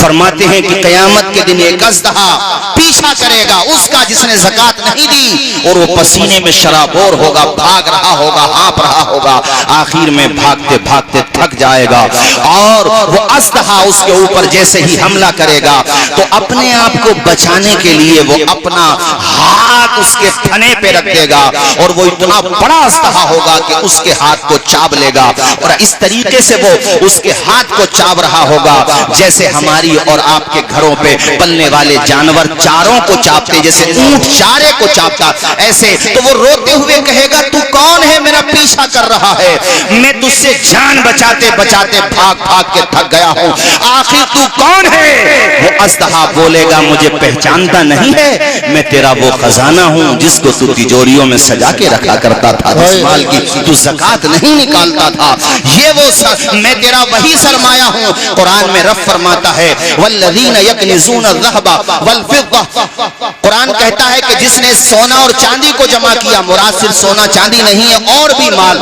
فرماتے ہیں کہ قیامت کے دن ایک اژدہا پیچھا کرے گا اس کا جس نے زکات نہیں دی، اور وہ پسینے میں شرابور ہوگا، بھاگ رہا ہوگا، ہانپ رہا ہوگا، آخر میں بھاگتے بھاگتے تھک جائے گا، اور وہ اژدہا اس کے اوپر جیسے ہی حملہ کرے گا تو اپنے آپ کو بچانے کے لیے وہ اپنا ہاتھ اس کے تھنے پہ رکھ دے گا، اور وہ اتنا بڑا اژدہا ہوگا کہ اس کے ہاتھ کو چاب لے گا، اور اس طریقے سے وہ اس کے ہاتھ کو چاب رہا ہوگا جیسے ہماری اور آپ کے گھروں پہ پلنے والے جانور چاروں کو چاپتے، جیسے اونٹ چارے کو چاپتا ایسے، تو وہ روتے ہوئے کہے گا تو کون ہے میرا پیچھا کر رہا ہے، میں تجھ سے جان بچاتے بچاتے بھاگ بھاگ کے تھک گیا ہوں، آخر تو کون ہے؟ وہ اژدہا بولے گا مجھے پہچانتا نہیں ہے، میں تیرا وہ خزانہ ہوں جس کو تو تجوریوں میں سجا کے رکھا کرتا تھا، جس مال کی تو زکات نہیں نکالتا تھا، یہ وہ میں تیرا وہی سرمایہ ہوں۔ قرآن میں رب فرماتا ہے والذین یکنزون الذھب والفضہ، قرآن کہتا ہے کہ جس نے سونا اور چاندی کو جمع کیا، مراد صرف سونا چاندی نہیں ہے اور بھی مال،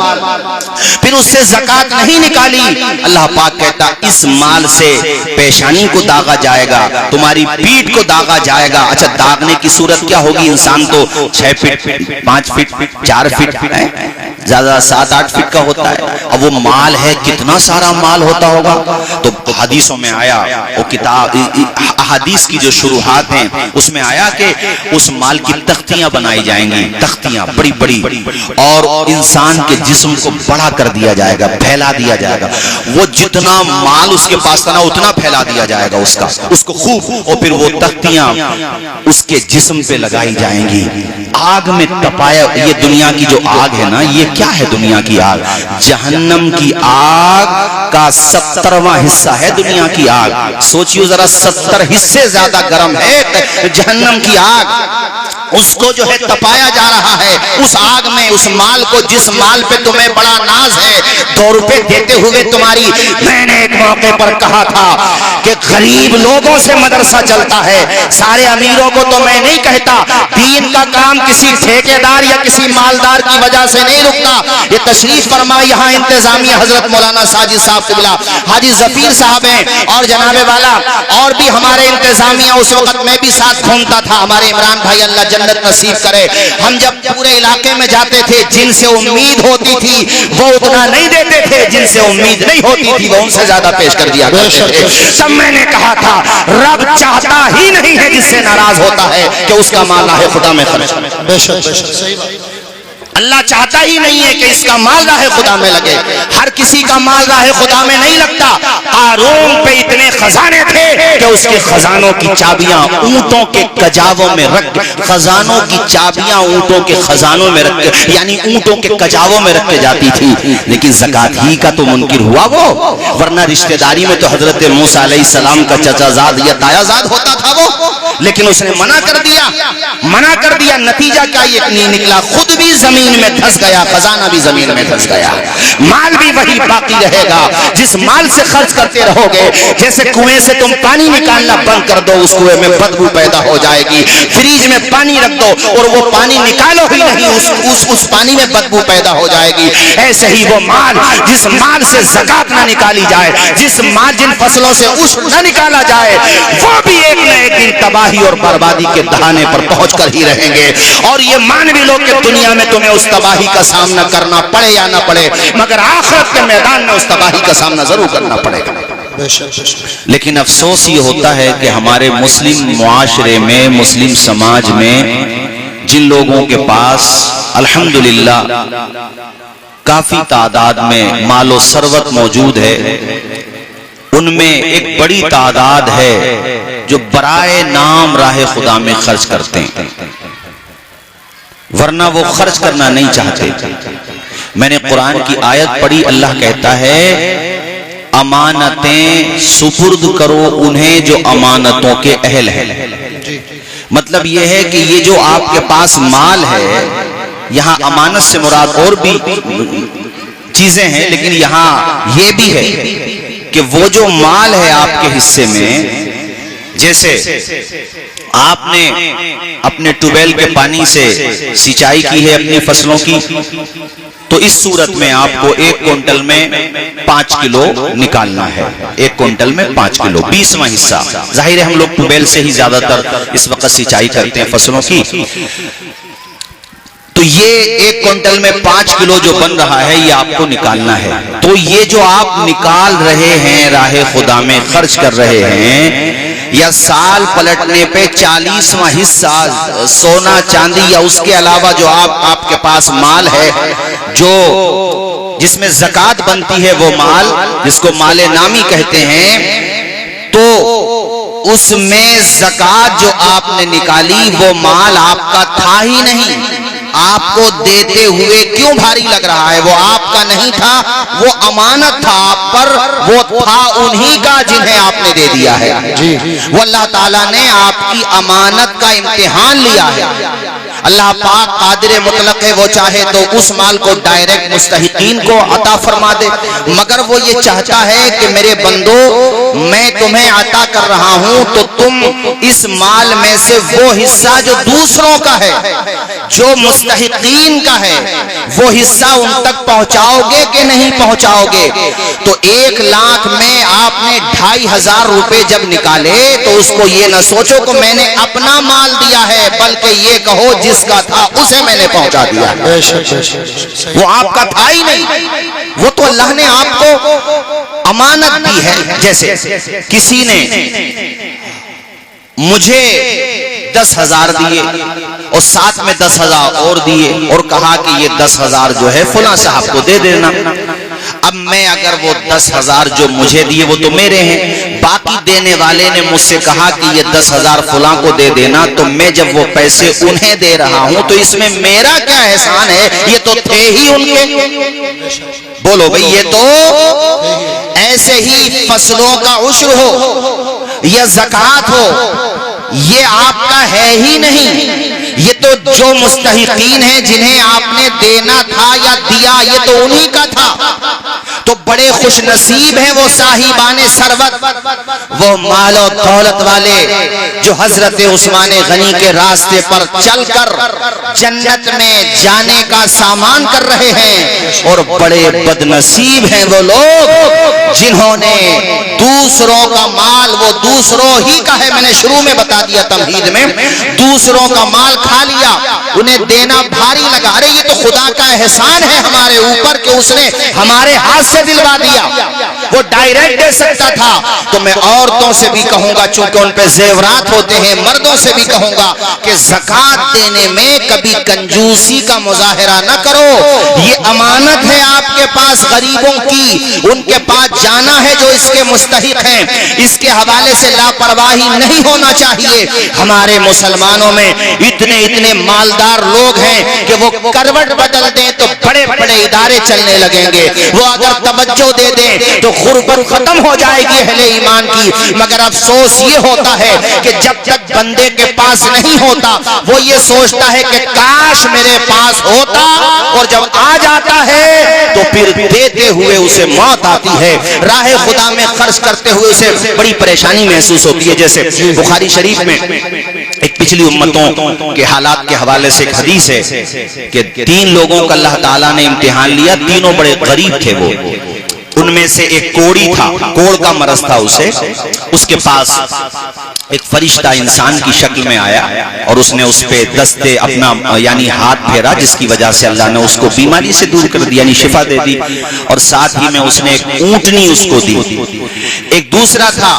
پھر اس سے زکات نہیں نکالی، اللہ پاک کہتا اس مال سے پیشانی کو داغا جائے گا، تمہاری پیٹھ کو داغا جائے گا۔ اچھا داغنے کی صورت کیا ہوگی؟ انسان تو 6 فٹ 5 فٹ 4 فٹ زیادہ 7-8 فٹ کا ہوتا ہے، اب وہ مال ہے کتنا سارا مال ہوتا ہوگا۔ تو حدیثوں میں آیا، وہ کتاب احادیث کی جو شروحات ہیں اس میں آیا کہ اس مال کی تختیاں بنائی جائیں گی، تختیاں بڑی بڑی، اور انسان کے جسم کو بڑا کر دیا جائے گا، پھیلا دیا جائے گا، وہ جتنا مال اس کے پاس تھا نا اتنا پھیلا دیا جائے گا اس کو خوب، اور پھر وہ تختیاں اس کے جسم پہ لگائی جائیں گی، آگ میں تپایا۔ یہ دنیا کی جو آگ ہے نا، یہ کیا ہے دنیا کی آگ؟ جہنم کی آگ کا 70واں حصہ ہے دنیا کی آگ، سوچیو ذرا 70 حصے زیادہ گرم ہے جہنم کی آگ، اس کو جو ہے تپایا جا رہا ہے، اس آگ میں اس مال کو، جس مال پہ تمہیں بڑا ناز ہے، 2 روپے دیتے ہوئے تمہاری، میں نے ایک موقع پر کہا تھا کہ غریب لوگوں سے مدرسہ چلتا ہے، سارے امیروں کو تو میں نہیں کہتا، دین کا کام کسی ٹھیکیدار یا کسی مالدار کی وجہ سے نہیں رکتا۔ یہ تشریف فرما یہاں انتظامیہ حضرت مولانا ساجد صاحب قبلہ، حاجی ظفیر صاحب ہیں، اور جناب والا اور بھی ہمارے انتظامیہ، اس وقت میں بھی ساتھ گھومتا تھا، ہمارے عمران بھائی اللہ جنت نصیب کرے، ہم جب پورے علاقے میں جاتے تھے جن سے امید ہوتی تھی وہ اتنا نہیں دیتے تھے، جن سے امید نہیں ہوتی تھی وہ ان سے زیادہ پیش کر دیا کرتے تھے۔ تب میں نے کہا تھا رب چاہتا ہی نہیں ہے جس سے ناراض ہوتا ہے کہ اس کا مال راہ خدا میں خرچ کرے، بے شک صحیح بات، اللہ چاہتا ہی نہیں ہے کہ اس کا مال راہ خدا میں لگے، ہر کسی کا مال راہ خدا میں نہیں لگتا۔ قارون پہ اتنے خزانے تھے کہ اس کے خزانوں کی چابیاں اونٹوں کے کجاووں میں رکھ، خزانوں کی چابیاں اونٹوں کے خزانوں میں رکھ، یعنی اونٹوں کے کجاووں میں رکھ جاتی تھی، لیکن زکات ہی کا تو منکر ہوا وہ، ورنہ رشتہ داری میں تو حضرت موسیٰ علیہ السلام کا چچا زاد یا تایا زاد ہوتا تھا وہ، لیکن اس نے منع کر دیا، نتیجہ کیا یہ نکلا؟ خود بھی زمین میں دھس گیا، خزانہ بھی زمین میں دھس گیا، مال بھی وہی باقی رہے گا۔ جس مال سے خرچ کرتے رہو گے، جیسے کنویں سے تم پانی نکالنا بند کر دو، اس کنویں میں بدبو پیدا ہو جائے گی، فریج میں پانی رکھ دو اور وہ پانی نکالو ہی نہیں، اس پانی میں بدبو پیدا ہو جائے گی۔ ایسے ہی وہ مال، جس مال سے زکات نہ نکالی جائے، جن فصلوں سے عشر نہ نکالا جائے، وہ بھی ایک نہ ایک دن تباہی اور بربادی کے دہانے پر پہنچ کر ہی رہیں گے۔ اور یہ مان بھی لو کہ دنیا میں تمہیں اس تباہی کا سامنا کرنا پڑے یا نہ پڑے، مگر آخرت کے میدان میں اس تباہی کا سامنا ضرور کرنا پڑے گا۔ لیکن افسوس یہ ہوتا ہے کہ ہمارے مسلم معاشرے میں، مسلم سماج میں جن لوگوں کے پاس الحمدللہ کافی تعداد میں مال و ثروت موجود ہے، ان میں ایک بڑی تعداد ہے جو برائے نام راہ خدا میں خرچ کرتے ہیں، ورنہ وہ خرچ کرنا نہیں چاہتے۔ میں نے قرآن کی آیت پڑھی، اللہ کہتا ہے امانتیں سپرد کرو انہیں جو امانتوں کے اہل ہیں۔ مطلب یہ ہے کہ یہ جو آپ کے پاس مال ہے، یہاں امانت سے مراد اور بھی چیزیں ہیں، لیکن یہاں یہ بھی ہے کہ وہ جو مال ہے آپ کے حصے میں، جیسے آپ نے اپنے ٹیوبویل کے پانی سے سینچائی کی ہے اپنی فصلوں کی، تو اس صورت میں آپ کو 1 کوئنٹل میں 5 کلو نکالنا ہے. 1 کوئنٹل میں 5 کلو 20واں حصہ. ظاہر ہے ہم لوگ ٹوبیل سے ہی زیادہ تر اس وقت سینچائی کرتے ہیں فصلوں کی. تو یہ 1 کوئنٹل میں 5 کلو جو بن رہا ہے یہ آپ کو نکالنا ہے. تو یہ جو آپ نکال رہے ہیں راہ خدا میں خرچ کر رہے ہیں, یا سال پلٹنے پہ 40واں حصہ سونا چاندی یا اس کے علاوہ جو آپ کے پاس مال ہے جو جس میں زکوٰۃ بنتی ہے, وہ مال جس کو مال نامی کہتے ہیں, تو اس میں زکوٰۃ جو آپ نے نکالی وہ مال آپ کا تھا ہی نہیں. آپ کو دیتے ہوئے کیوں بھاری لگ رہا ہے؟ وہ آپ کا نہیں تھا, وہ امانت تھا آپ پر, وہ تھا انہی کا جنہیں آپ نے دے دیا ہے. وہ اللہ تعالیٰ نے آپ کی امانت کا امتحان لیا ہے. اللہ پاک قادر مطلق ہے, وہ چاہے تو اس مال کو ڈائریکٹ مستحقین کو عطا فرما دے, مگر وہ یہ چاہتا ہے کہ میرے بندو میں تمہیں عطا کر رہا ہوں تو تم اس مال میں سے وہ حصہ جو دوسروں کا ہے, جو مستحقین کا ہے, وہ حصہ ان تک پہنچاؤ گے کہ نہیں پہنچاؤ گے. تو 1 لاکھ میں آپ نے 2500 روپے جب نکالے تو اس کو یہ نہ سوچو کہ میں نے اپنا مال دیا ہے, بلکہ یہ کہو جس کا تھا اسے میں نے پہنچا دیا. وہ آپ کا تھا ہی نہیں, وہ تو اللہ نے آپ کو امانت دی ہے. جیسے کسی نے مجھے 10,000 دیے اور ساتھ میں 10,000 اور دیے اور کہا کہ یہ 10,000 جو ہے فلاں صاحب کو دے دینا. اب میں اگر وہ 10,000 جو مجھے دیے وہ تو میرے ہیں, باقی دینے والے نے مجھ سے کہا کہ یہ 10,000 فلاں کو دے دینا, تو میں جب وہ پیسے انہیں دے رہا ہوں تو اس میں میرا کیا احسان ہے؟ یہ تو تھے ہی ان کے. بولو بھئی, یہ تو ایسے ہی فصلوں کا عشر ہو یا زکوٰۃ ہو, یہ آپ کا ہے ہی نہیں. یہ تو جو مستحقین ہیں جنہیں آپ نے دینا تھا یا دیا, یہ تو انہی کا تھا. تو بڑے خوش نصیب ہیں وہ صاحبان ثروت, وہ مال و دولت والے جو حضرت عثمان غنی کے راستے پر چل کر جنت میں جانے کا سامان کر رہے ہیں. اور بڑے بد نصیب ہیں وہ لوگ جنہوں نے دوسروں کا مال, وہ دوسروں ہی کا ہے, میں نے شروع میں بتا دیا تمہید میں, دوسروں کا مال کھا لیا, انہیں دینا بھاری لگا. ارے یہ تو خدا کا احسان ہے ہمارے اوپر کہ اس نے ہمارے ہاتھ سے دلوا دیا, وہ ڈائریکٹ دے سکتا تھا. تو میں عورتوں سے بھی کہوں گا, چونکہ ان پہ زیورات ہوتے ہیں, مردوں سے بھی کہوں گا کہ زکوٰۃ دینے میں کبھی کنجوسی کا مظاہرہ نہ کرو. یہ امانت ہے آپ کے پاس غریبوں کی, ان کے پاس جانا ہے جو اس کے مستحق ہیں. اس کے حوالے سے لاپرواہی نہیں ہونا چاہیے. ہمارے مسلمانوں میں اتنے مالدار لوگ ہیں کہ وہ کروٹ بدل دیں تو بڑے بڑے ادارے چلنے لگیں گے. وہ اگر توجہ دے دیں تو غربت ختم ہو جائے گی اہل ایمان کی. مگر افسوس یہ ہوتا ہے کہ جب تک بندے کے پاس نہیں ہوتا وہ یہ سوچتا ہے کہ کاش میرے پاس ہوتا, اور جب آ جاتا ہے تو پھر دیتے ہوئے اسے موت آتی ہے. راہ خدا میں خرچ کرتے ہوئے اسے بڑی پریشانی محسوس ہوتی ہے. جیسے بخاری شریف میں ایک پچھلی امتوں کے حالات کے حوالے سے ایک حدیث ہے کہ 3 لوگوں کا اللہ تعالیٰ نے امتحان لیا, تینوں بڑے غریب تھے. وہ ان میں سے ایک کوڑی تھا, کوڑ کا مرض تھا اسے. اس کے پاس ایک فرشتہ انسان کی شکل میں آیا اور اس نے اس پہ دستے اپنا یعنی ہاتھ پھیرا, جس کی وجہ سے اللہ نے اس کو بیماری سے دور کر دیا, یعنی شفا دے دی. اور ساتھ ہی میں اس نے ایک اونٹنی اس کو دی. ایک دوسرا تھا,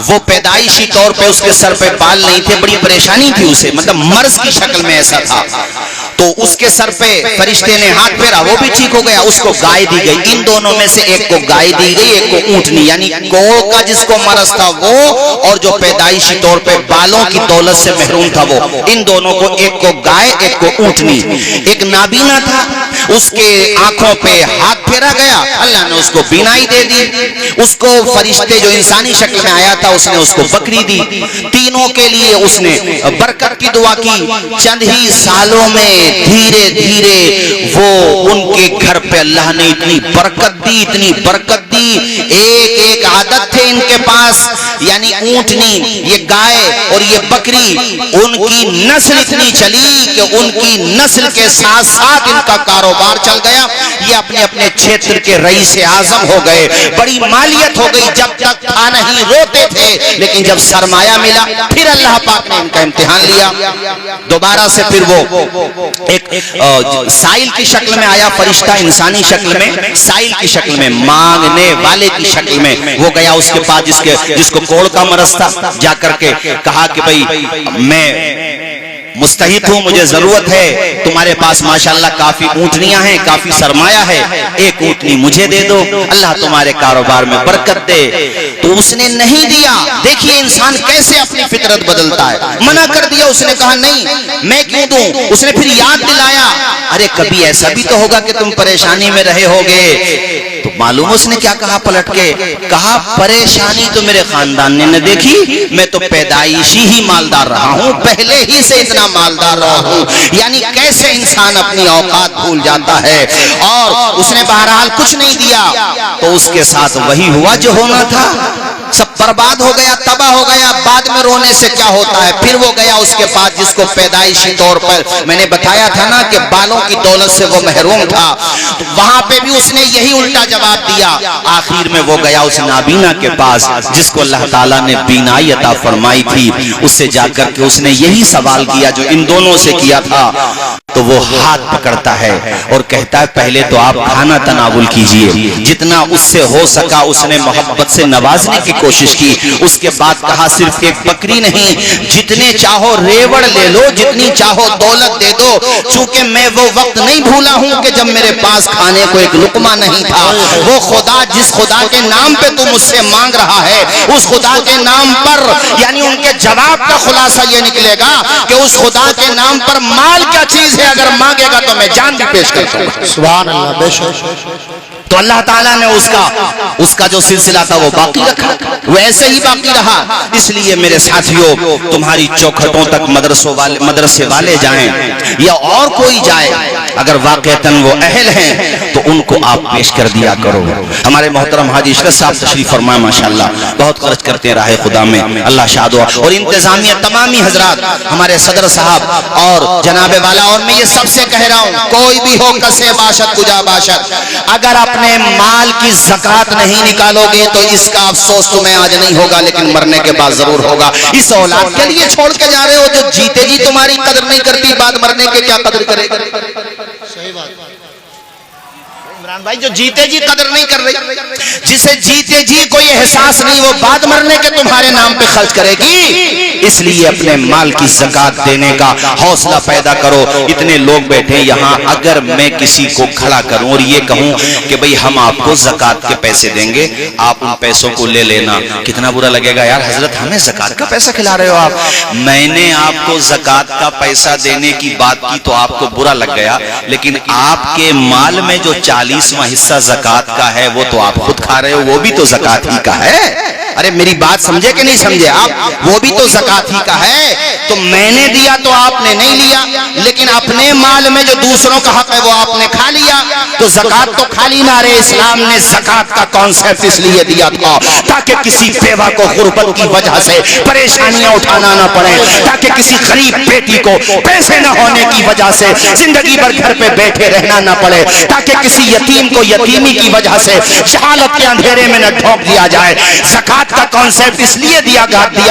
وہ پیدائشی طور پہ اس کے سر پہ بال نہیں تھے, بڑی پریشانی تھی اسے, مطلب مرض کی شکل میں ایسا تھا. تو اس کے سر پہ فرشتے نے ہاتھ پھیرا, وہ بھی ٹھیک ہو گیا. اس کو گائے دی گئی. ان دونوں میں سے ایک کو گائے دی گئی, ایک کو اونٹنی, یعنی کوڑ کا جس کو مرض تھا وہ, اور جو پیدائشی طور پہ بالوں کی دولت سے محروم تھا وہ. ان دونوں کو, ایک کو گائے ایک کو اونٹنی. ایک نابینا تھا, اس کے آنکھوں پہ ہاتھ پھیرا گیا, اللہ نے اس کو بینائی دے دی. اس کو فرشتے جو انسانی شکل میں آیا تھا اس نے اس کو بکری دی. تینوں کے لیے اس نے برکت کی دعا کی. چند ہی سالوں میں دھیرے دھیرے وہ ان کے گھر پہ اللہ نے اتنی برکت دی کی ایک ایک عادت تھے ان کے پاس، یعنی اونٹنی، یہ گائے اور یہ بکری، ان کی نسل اتنی چلی کہ ان کی نسل کے ساتھ ساتھ ان کا کاروبار چل گیا، یہ اپنے اپنے چھیتر کے رئیس اعظم ہو گئے، بڑی مالیت ہو گئی، جب تک تھا نہیں روتے تھے، لیکن جب سرمایہ ملا پھر اللہ پاک نے ان کا امتحان لیا، دوبارہ سے پھر وہ ایک سائل کی شکل میں آیا فرشتہ، انسانی شکل میں، سائل کی شکل میں، مانگنے والے کی شکل میں، وہ گیا اس کے پاس جس کو کوڑ کا مرض تھا، جا کر کے کہا کہ بھئی میں مستحق ہوں، مجھے ضرورت ہے، تمہارے پاس ماشاءاللہ کافی اونٹنیاں ہیں، کافی سرمایہ ہے، ایک اونٹنی مجھے دے دو، اللہ تمہارے کاروبار میں برکت دے، تو اس نے نہیں دیا۔ دیکھیے انسان کیسے اپنی فطرت بدلتا ہے، منع کر دیا، اس نے کہا نہیں میں کیوں دوں، اس نے پھر یاد دلایا، ارے کبھی ایسا بھی تو ہوگا کہ تم پریشانی میں رہے ہوگے، تو معلوم اس نے کیا کہا پلٹ کے، کہا پریشانی تو میرے خاندان نے نہ دیکھی، میں تو پیدائشی ہی مالدار رہا ہوں، پہلے ہی سے اتنا مالدار رہا ہوں، یعنی کیسے انسان اپنی اوقات بھول جاتا ہے، اور اس نے بہرحال کچھ نہیں دیا، تو اس کے ساتھ وہی ہوا جو ہونا تھا، سب برباد ہو گیا، تباہ ہو گیا، بعد میں رونے سے کیا ہوتا ہے، پھر وہ گیا اس کے پاس جس کو پیدائشی طور پر میں نے بتایا تھا نا کہ بالوں کی دولت سے وہ محروم تھا، تو وہاں پہ بھی اس نے یہی الٹا جواب دیا، آخر میں وہ گیا اس نابینا کے پاس جس کو اللہ تعالیٰ نے بینائی عطا فرمائی تھی، اس سے جا کر کے اس نے یہی سوال کیا جو ان دونوں سے کیا تھا، تو وہ ہاتھ پکڑتا ہے اور کہتا ہے پہلے تو آپ کھانا تناول کیجئے، جتنا اس سے ہو سکا اس نے محبت سے نوازنے کی کوشش کی، اس کے بعد کہا صرف ایک بکری نہیں، جتنے چاہو ریوڑ لے لو، جتنی چاہو دولت دے دو، چونکہ میں وہ وقت نہیں بھولا ہوں کہ جب میرے پاس کھانے کو ایک لقمہ نہیں تھا، وہ خدا جس خدا کے نام پہ تم مجھ سے مانگ رہا ہے، اس خدا کے نام پر، یعنی ان کے جواب کا خلاصہ یہ نکلے گا کہ اس خدا کے نام پر مال کیا چیز ہے، اگر مانگے گا تو میں جان بھی پیش کرتا ہوں، سبحان اللہ، بے شک۔ تو اللہ تعالیٰ نے اس کا جو سلسلہ تھا وہ باقی رکھا، وہ ایسے ہی باقی رہا۔ اس لیے میرے ساتھیوں تمہاری چوکھٹوں تک مدرسے والے جائیں یا اور کوئی جائے، اگر واقعتاً وہ اہل ہیں تو ان کو آپ پیش کر دیا کرو۔ ہمارے محترم حاجی اشرف صاحب تشریف فرمائے، ماشاءاللہ بہت خرچ کرتے ہیں راہ خدا میں، اللہ شاد ہو، اور انتظامیہ تمامی حضرات، ہمارے صدر صاحب اور جناب والا، اور میں یہ سب سے کہہ رہا ہوں کوئی بھی ہو، کسے باشد کجا باشد، اگر اپنے مال کی زکوٰۃ نہیں نکالو گے تو اس کا افسوس تمہیں آج نہیں ہوگا لیکن مرنے کے بعد ضرور ہوگا۔ اس اولاد کے لیے چھوڑ کے جا رہے ہو جو جیتے جی تمہاری قدر نہیں کرتی، بعد مرنے کے کیا قدر کرے گا؟ صحیح بات، عمران بھائی، جو جیتے جی قدر نہیں کر رہی، جسے جیتے جی کوئی احساس نہیں، وہ بعد مرنے کے تمہارے نام پہ خرچ کرے گی۔ اس لیے اپنے مال کی زکوٰۃ دینے کا حوصلہ پیدا کرو۔ اتنے لوگ بیٹھے یہاں، اگر میں کسی کو کھڑا کروں اور یہ کہوں کہ بھئی ہم آپ کو زکوٰۃ کے پیسے دیں گے، آپ ان پیسوں کو لے لینا، کتنا برا لگے گا، یار حضرت ہمیں زکوٰۃ کا پیسہ کھلا رہے ہو آپ، میں نے آپ کو زکوٰۃ کا پیسہ دینے کی بات کی تو آپ کو برا لگ گیا، لیکن آپ کے مال میں جو 40واں حصہ زکوٰۃ کا ہے وہ تو آپ خود کھا رہے ہو، وہ بھی تو زکوٰۃ ہی کا ہے۔ ارے میری بات سمجھے کہ نہیں سمجھے آپ، وہ بھی تو زکوٰۃ ہی کا ہے۔ تو میں نے دیا تو آپ نے نہیں لیا، لیکن اپنے مال میں جو دوسروں کا حق ہے وہ آپ نے کھا لیا، تو زکوٰۃ تو کھا لی نہ رہے۔ اسلام نے زکوٰۃ کا کانسیپٹ اس لیے دیا تھا تاکہ کسی بیوہ کو غربت کی وجہ سے پریشانیاں اٹھانا نہ پڑے، تاکہ کسی غریب بیٹی کو پیسے نہ ہونے کی وجہ سے زندگی بھر گھر پہ بیٹھے رہنا نہ پڑے، تاکہ کسی یتیم کو یتیمی کی وجہ سے جہالت کے اندھیرے میں نہ ڈھونک دیا جائے۔ زکوٰۃ کا کانسیپٹ اس لیے دیا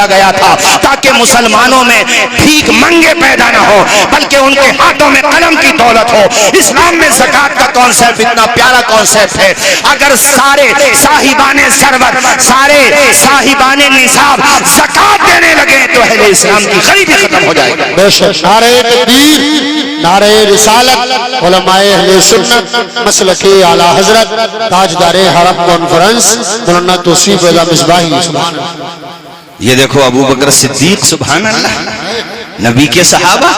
گیا تھا تاکہ مسلمانوں میں بھیک منگے پیدا نہ ہو، بلکہ ان کے ہاتھوں میں قلم کی دولت ہو۔ اسلام میں زکوٰۃ کا کانسیپٹ اتنا پیارا کانسیپٹ ہے، اگر سارے صاحبان ثروت، سارے صاحبان نصاب زکوٰۃ دینے لگے تو اہل اسلام کی غریبی ختم ہو جائے گی۔ بے شک، نعرہ تکبیر، نعرہ رسالت، علماء اہل سنت، مسلک اعلی حضرت تاجدار حرم کانفرنس مولانا توصیف رضا مصباحی، سبحان اللہ۔ یہ دیکھو ابو بکر صدیق، سبحان اللہ، نبی کے صحابہ،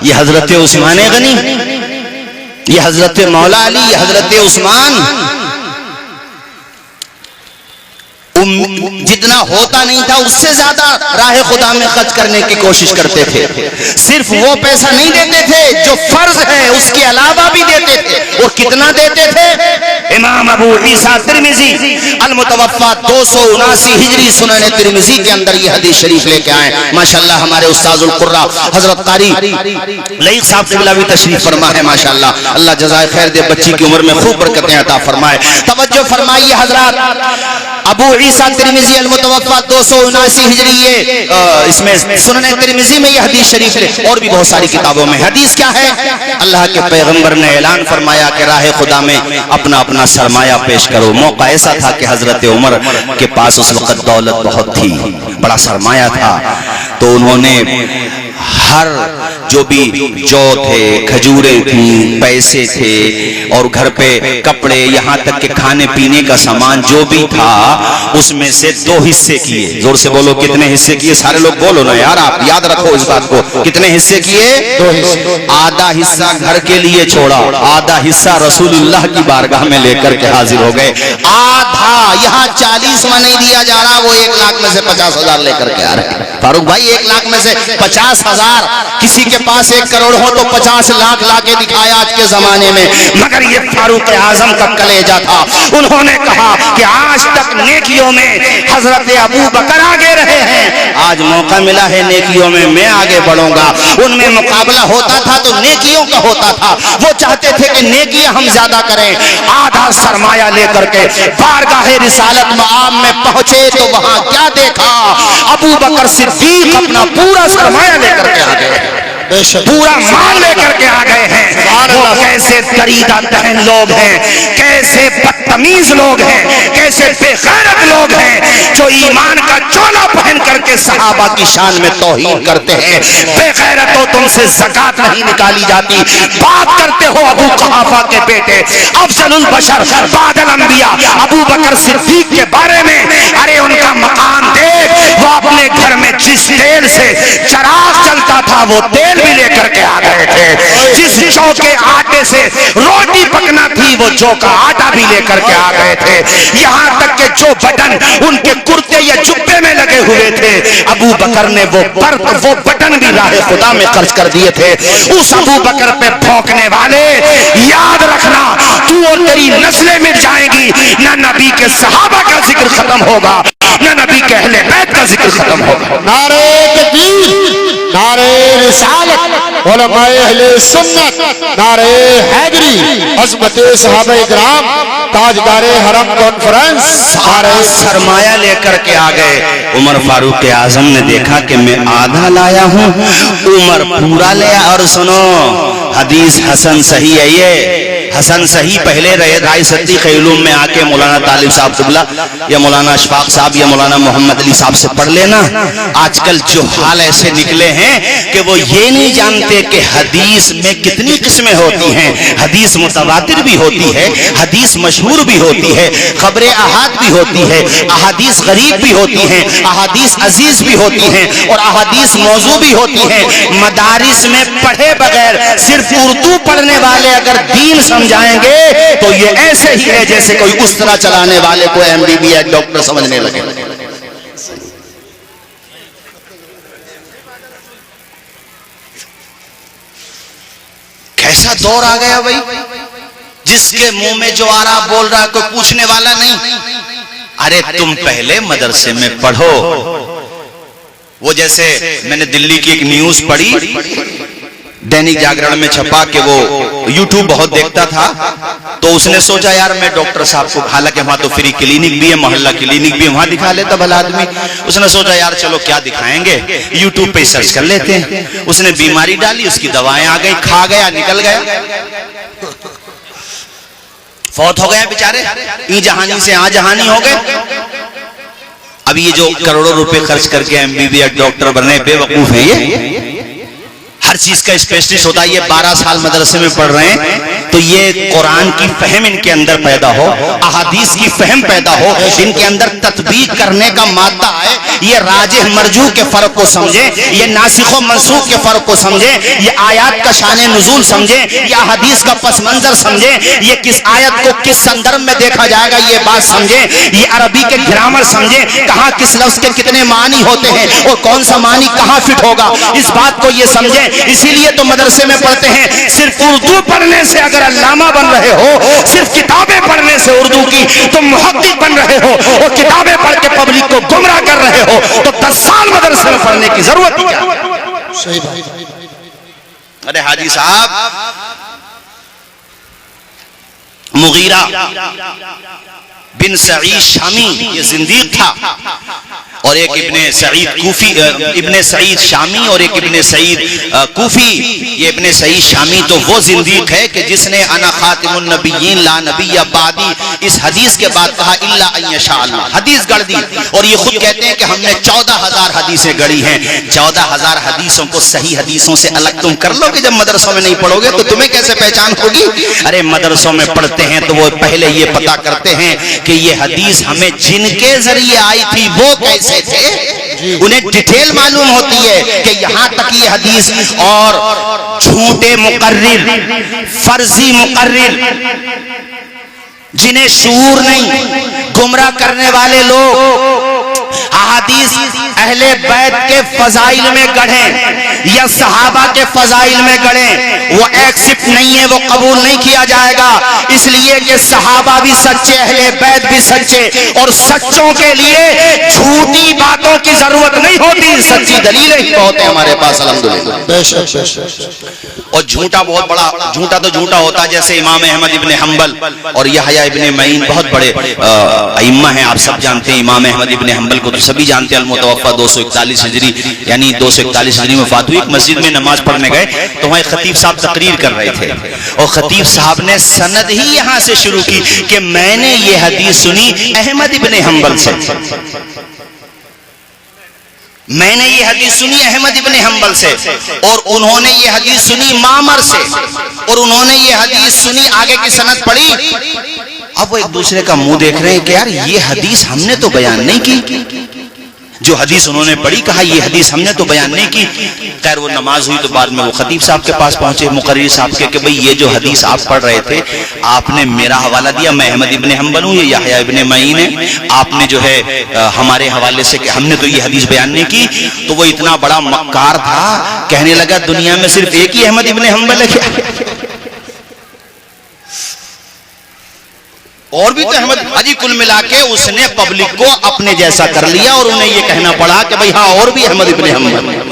یہ حضرت عثمان غنی، یہ حضرت مولا علی، یہ حضرت عثمان، جتنا ہوتا نہیں تھا اس سے زیادہ راہ خدا میں خرچ کرنے کی کوشش کرتے تھے. صرف وہ پیسہ نہیں دیتے تھے جو فرض ہے، اس کے علاوہ بھی دیتے تھے. اور کتنا دیتے تھے؟ امام ابو عیسیٰ ترمذی المتوفا 279 ہجری سنن ترمذی کے اندر یہ حدیث شریف لے کے آئے. ماشاءاللہ ہمارے استاذ القرہ حضرت قاری لئیق صاحب قبلہ بھی تشریف فرما ہے. ماشاءاللہ اللہ جزائے خیر دے، بچی کی عمر میں خوب برکتیں عطا فرمائے. توجہ فرمائیے حضرات، ابو عیسیٰ ترمذی المتوفا 279 ہجری، اس میں سنن ترمذی میں یہ حدیث شریف ہے، اور بھی بہت ساری کتابوں میں. حدیث کیا ہے؟ اللہ کے پیغمبر نے اعلان فرمایا کہ راہ خدا میں اپنا اپنا سرمایہ پیش کرو. موقع ایسا تھا کہ حضرت عمر کے پاس اس وقت دولت بہت تھی، بڑا سرمایہ تھا. تو انہوں نے ہر جو بھی جو تھے، کھجوریں تھیں، پیسے تھے، اور گھر پہ کپڑے، یہاں تک کہ کھانے پینے کا سامان جو بھی تھا، اس میں سے 2 حصے کیے. زور سے بولو کتنے حصے کیے؟ سارے لوگ بولو نا یار، آپ یاد رکھو اس بات کو. کتنے حصے کیے؟ 2 حصے. آدھا حصہ گھر کے لیے چھوڑا، آدھا حصہ رسول اللہ کی بارگاہ میں لے کر کے حاضر ہو گئے. آدھا یہاں 40واں نہیں دیا جا رہا، وہ 1 لاکھ میں سے 50,000 لے کر کے آ رہے ہیں. فاروق بھائی 1 لاکھ میں سے 50,000، کسی کے پاس 1 کروڑ ہو تو 50 لاکھ لا کے دکھایا آج کے زمانے میں. مگر یہ فاروق اعظم کا کلیجہ تھا. انہوں نے کہا کہ آج تک نیکیوں میں حضرت ابو بکر آگے رہے ہیں، آج موقع ملا ہے نیکیوں میں میں آگے بڑھوں گا. ان میں مقابلہ ہوتا تھا تو نیکیوں کا ہوتا تھا. وہ چاہتے تھے کہ نیکیاں ہم زیادہ کریں. آدھا سرمایہ لے کر کے بارگاہ رسالت مآب میں پہنچے تو وہاں کیا دیکھا؟ ابو بکر صدیق اپنا پورا سرمایہ لے کر کے آ گئے، پورا مال لے کر کے آ گئے ہیں. وہ کیسے دریدہ دہن لوگ ہیں، کیسے بدتمیز لوگ ہیں، کیسے بے غیرت لوگ ہیں جو ایمان کا چولا پہن کر کے صحابہ کی شان میں توہین کرتے ہیں. بے غیرت ہو، تم سے زکات نہیں نکالی جاتی. بات کرتے ہو ابو قحافہ کے بیٹے افضل البشر بعد الانبیاء ابو بکر صدیق کے بارے میں. ارے ان کا مقام دیکھ، وہ اپنے گھر میں جس تیل سے چراغ چلتا تھا وہ تیل بھی لے کر کے آ گئے تھے. جس جو کے آٹے سے روٹی پکنا تھی وہ جو کا آٹا بھی لے کر کے آ گئے تھے. یہاں تک کہ جو بٹن ان کے کرتے یا جبے میں لگے ہوئے تھے، ابو بکر نے وہ بٹن بھی راہ خدا میں خرچ کر دیے تھے. اس ابو بکر پہ بھونکنے والے، یاد رکھنا تو اور تیری نسلیں مٹ جائیں گی. نہ نبی کے صحابہ کا ذکر ختم ہوگا، نہ نبی کے اہل بیت کا ذکر ختم ہوگا. نعرہ تکبیر، نعرہ رسالت، علماء اہل سنت، نعرہ حیدری، عظمت صحابہ کرام، تاجدار حرم کانفرنس. سارا سرمایہ لے کر کے آ گئے. عمر فاروق اعظم نے دیکھا کہ میں آدھا لایا ہوں، عمر پورا لیا. اور سنو حدیث حسن صحیح ہے. یہ حسن صحیح پہلے رائے صدیق علوم میں آ کے مولانا طالب صاحب قبلہ یا مولانا اشفاق صاحب یا مولانا محمد علی صاحب سے پڑھ لینا. آج کل جو حال ایسے نکلے ہیں کہ وہ یہ نہیں جانتے کہ حدیث میں کتنی قسمیں ہوتی ہیں. حدیث متواتر بھی ہوتی ہے، حدیث مشہور بھی ہوتی ہے، خبر احاد بھی ہوتی ہے، احادیث غریب بھی ہوتی ہیں، احادیث عزیز بھی ہوتی ہیں، اور احادیث موضوع بھی ہوتی ہیں. مدارس میں پڑھے بغیر صرف اردو پڑھنے والے اگر دین سمجھائیں گے تو یہ ایسے ہی ہے جیسے کوئی اس طرح چلانے والے کو MBBS ڈاکٹر سمجھنے لگے. کیسا دور آ گیا بھائی، جس کے منہ میں جو آ رہا بول رہا، کوئی پوچھنے والا نہیں. ارے تم پہلے مدرسے میں پڑھو. وہ جیسے میں نے دلی کی ایک نیوز پڑھی، دینک جاگرن میں چھپا کہ وہ یوٹیوب بہت دیکھتا تھا، تو اس نے سوچا یار میں ڈاکٹر صاحب کو، حالانکہ وہاں تو فری کلینک بھی ہے، محلہ کلینک بھی ہے، وہاں دکھا لیتا بھلا آدمی. اس نے سوچا یار چلو کیا دکھائیں گے، یوٹیوب پہ سرچ کر لیتے ہیں. اس نے بیماری ڈالی، اس کی دوائیں آ گئی، کھا گیا، نکل گیا، فوت ہو گیا بیچارے. ای جہانی سے آ جہانی ہو گئے. اب یہ جو کروڑوں روپے خرچ کر کے MBBS ڈاکٹر بننے بے وقوف ہیں، یہ ہر چیز کا اسپیشلسٹ ہوتا ہے. یہ 12 سال مدرسے میں پڑھ رہے ہیں، تو یہ قرآن کی فہم ان کے اندر پیدا ہو, احادیث کی فہم پیدا ہو, ان کے اندر تطبیق کرنے کا مادہ آئے, یہ راجح مرجوح کے فرق کو سمجھے, یہ ناسخ و منسوخ کے فرق کو سمجھے, یہ آیات کا شان نزول سمجھے, یہ احادیث کا پس منظر سمجھے, یہ کس آیت کو کس سندرب میں دیکھا جائے گا یہ بات سمجھے, یہ عربی کے گرامر سمجھے, کہاں کس لفظ کے کتنے معنی ہوتے ہیں اور کون سا معنی کہاں فٹ ہوگا, اس بات کو یہ سمجھے. اسی لیے تو مدرسے میں پڑھتے ہیں صرف اردو پڑھنے سے اگر علامہ بن رہے ہو, صرف کتابیں پڑھنے سے اردو کی تو محقق بن رہے ہو, اور کتابیں پڑھ کے پبلک کو گمراہ کر رہے ہو, تو 10 سال مدرسے میں پڑھنے کی ضرورت کیا؟ صحیح. ارے حاجی صاحب, مغیرہ بن سعید شامی یہ زندیق تھا, اور ایک ابن سعید کوفی, ابن سعید شامی اور ایک ابن سعید کوفی. یہ ابن سعید شامی تو وہ زندیق ہے کہ جس نے انا خاتم النبیین لا نبی بعدی اس حدیث کے بعد کہا الا ان یشاء اللہ, حدیث گڑھ دی, اور یہ خود کہتے ہیں کہ ہم نے 14,000 حدیثیں گڑھی ہیں. 14,000 حدیثوں کو صحیح حدیثوں سے الگ تم کر لو کہ جب مدرسوں میں نہیں پڑھو گے تو تمہیں کیسے پہچان ہوگی؟ ارے مدرسوں میں پڑھتے ہیں تو وہ پہلے یہ پتا کرتے ہیں کہ یہ حدیث ہمیں جن کے ذریعے آئی تھی وہ کیسے تھے, انہیں ڈیٹیل معلوم ہوتی ہے کہ یہاں تک یہ حدیث. اور جھوٹے مقرر, فرضی مقرر, جنہیں شعور نہیں, گمراہ کرنے والے لوگ احادیث اہل بیت کے فضائل میں گڑھیں یا صحابہ کے فضائل میں گڑھیں, وہ ایکسپٹ نہیں ہے, وہ قبول نہیں کیا جائے گا. اس لیے کہ صحابہ بھی سچے, اہل بیت بھی سچے, اور سچوں کے لیے جھوٹی باتوں کی ضرورت نہیں ہوتی, سچی دلیلیں ہی بہت ہیں ہمارے پاس الحمدللہ. اور جھوٹا بہت بڑا, جھوٹا تو جھوٹا ہوتا ہے, جیسے امام احمد ابن حنبل اور یحییٰ ابن معین بہت بڑے ائمہ ہیں, آپ سب جانتے ہیں. امام احمد ابن حنبل کو تو سبھی جانتے ہیں, المتوفا 241 ہجری یعنی 241 ہجری میں وفات ہوئی. ایک مسجد میں نماز پڑھنے گئے تو وہاں خطیب صاحب تقریر کر رہے تھے, اور خطیب صاحب نے سند ہی یہاں سے شروع کی کہ میں نے یہ حدیث سنی احمد ابن حنبل سے, میں نے یہ حدیث سنی احمد ابن حنبل سے, اور انہوں نے یہ حدیث سنی معمر سے, اور انہوں نے یہ حدیث سنی, آگے کی سند پڑھی. اب وہ ایک دوسرے کا منہ دیکھ رہے ہیں کہ یار یہ حدیث ہم نے تو بیان نہیں کی, جو حدیث انہوں نے پڑھی کہا یہ حدیث ہم نے تو بیان نہیں کی. خیر وہ نماز ہوئی تو بعد میں وہ خطیب صاحب کے پاس پہنچے, مقرر صاحب کے, کہ بھئی یہ جو حدیث آپ پڑھ رہے تھے آپ نے میرا حوالہ دیا, میں احمد ابن حنبل ہوں, یہ یحییٰ ابن معین ہے, آپ نے جو ہے ہمارے حوالے سے کہ ہم نے تو یہ حدیث بیان نہیں کی. تو وہ اتنا بڑا مکار تھا, کہنے لگا دنیا میں صرف ایک ہی احمد ابن حنبل ہے, اور بھی تو احمد. حجی کل ملا کے اس نے پبلک کو اپنے جیسا کر لیا, اور انہیں یہ کہنا پڑا کہ بھئی ہاں اور بھی احمد ابن حنبل.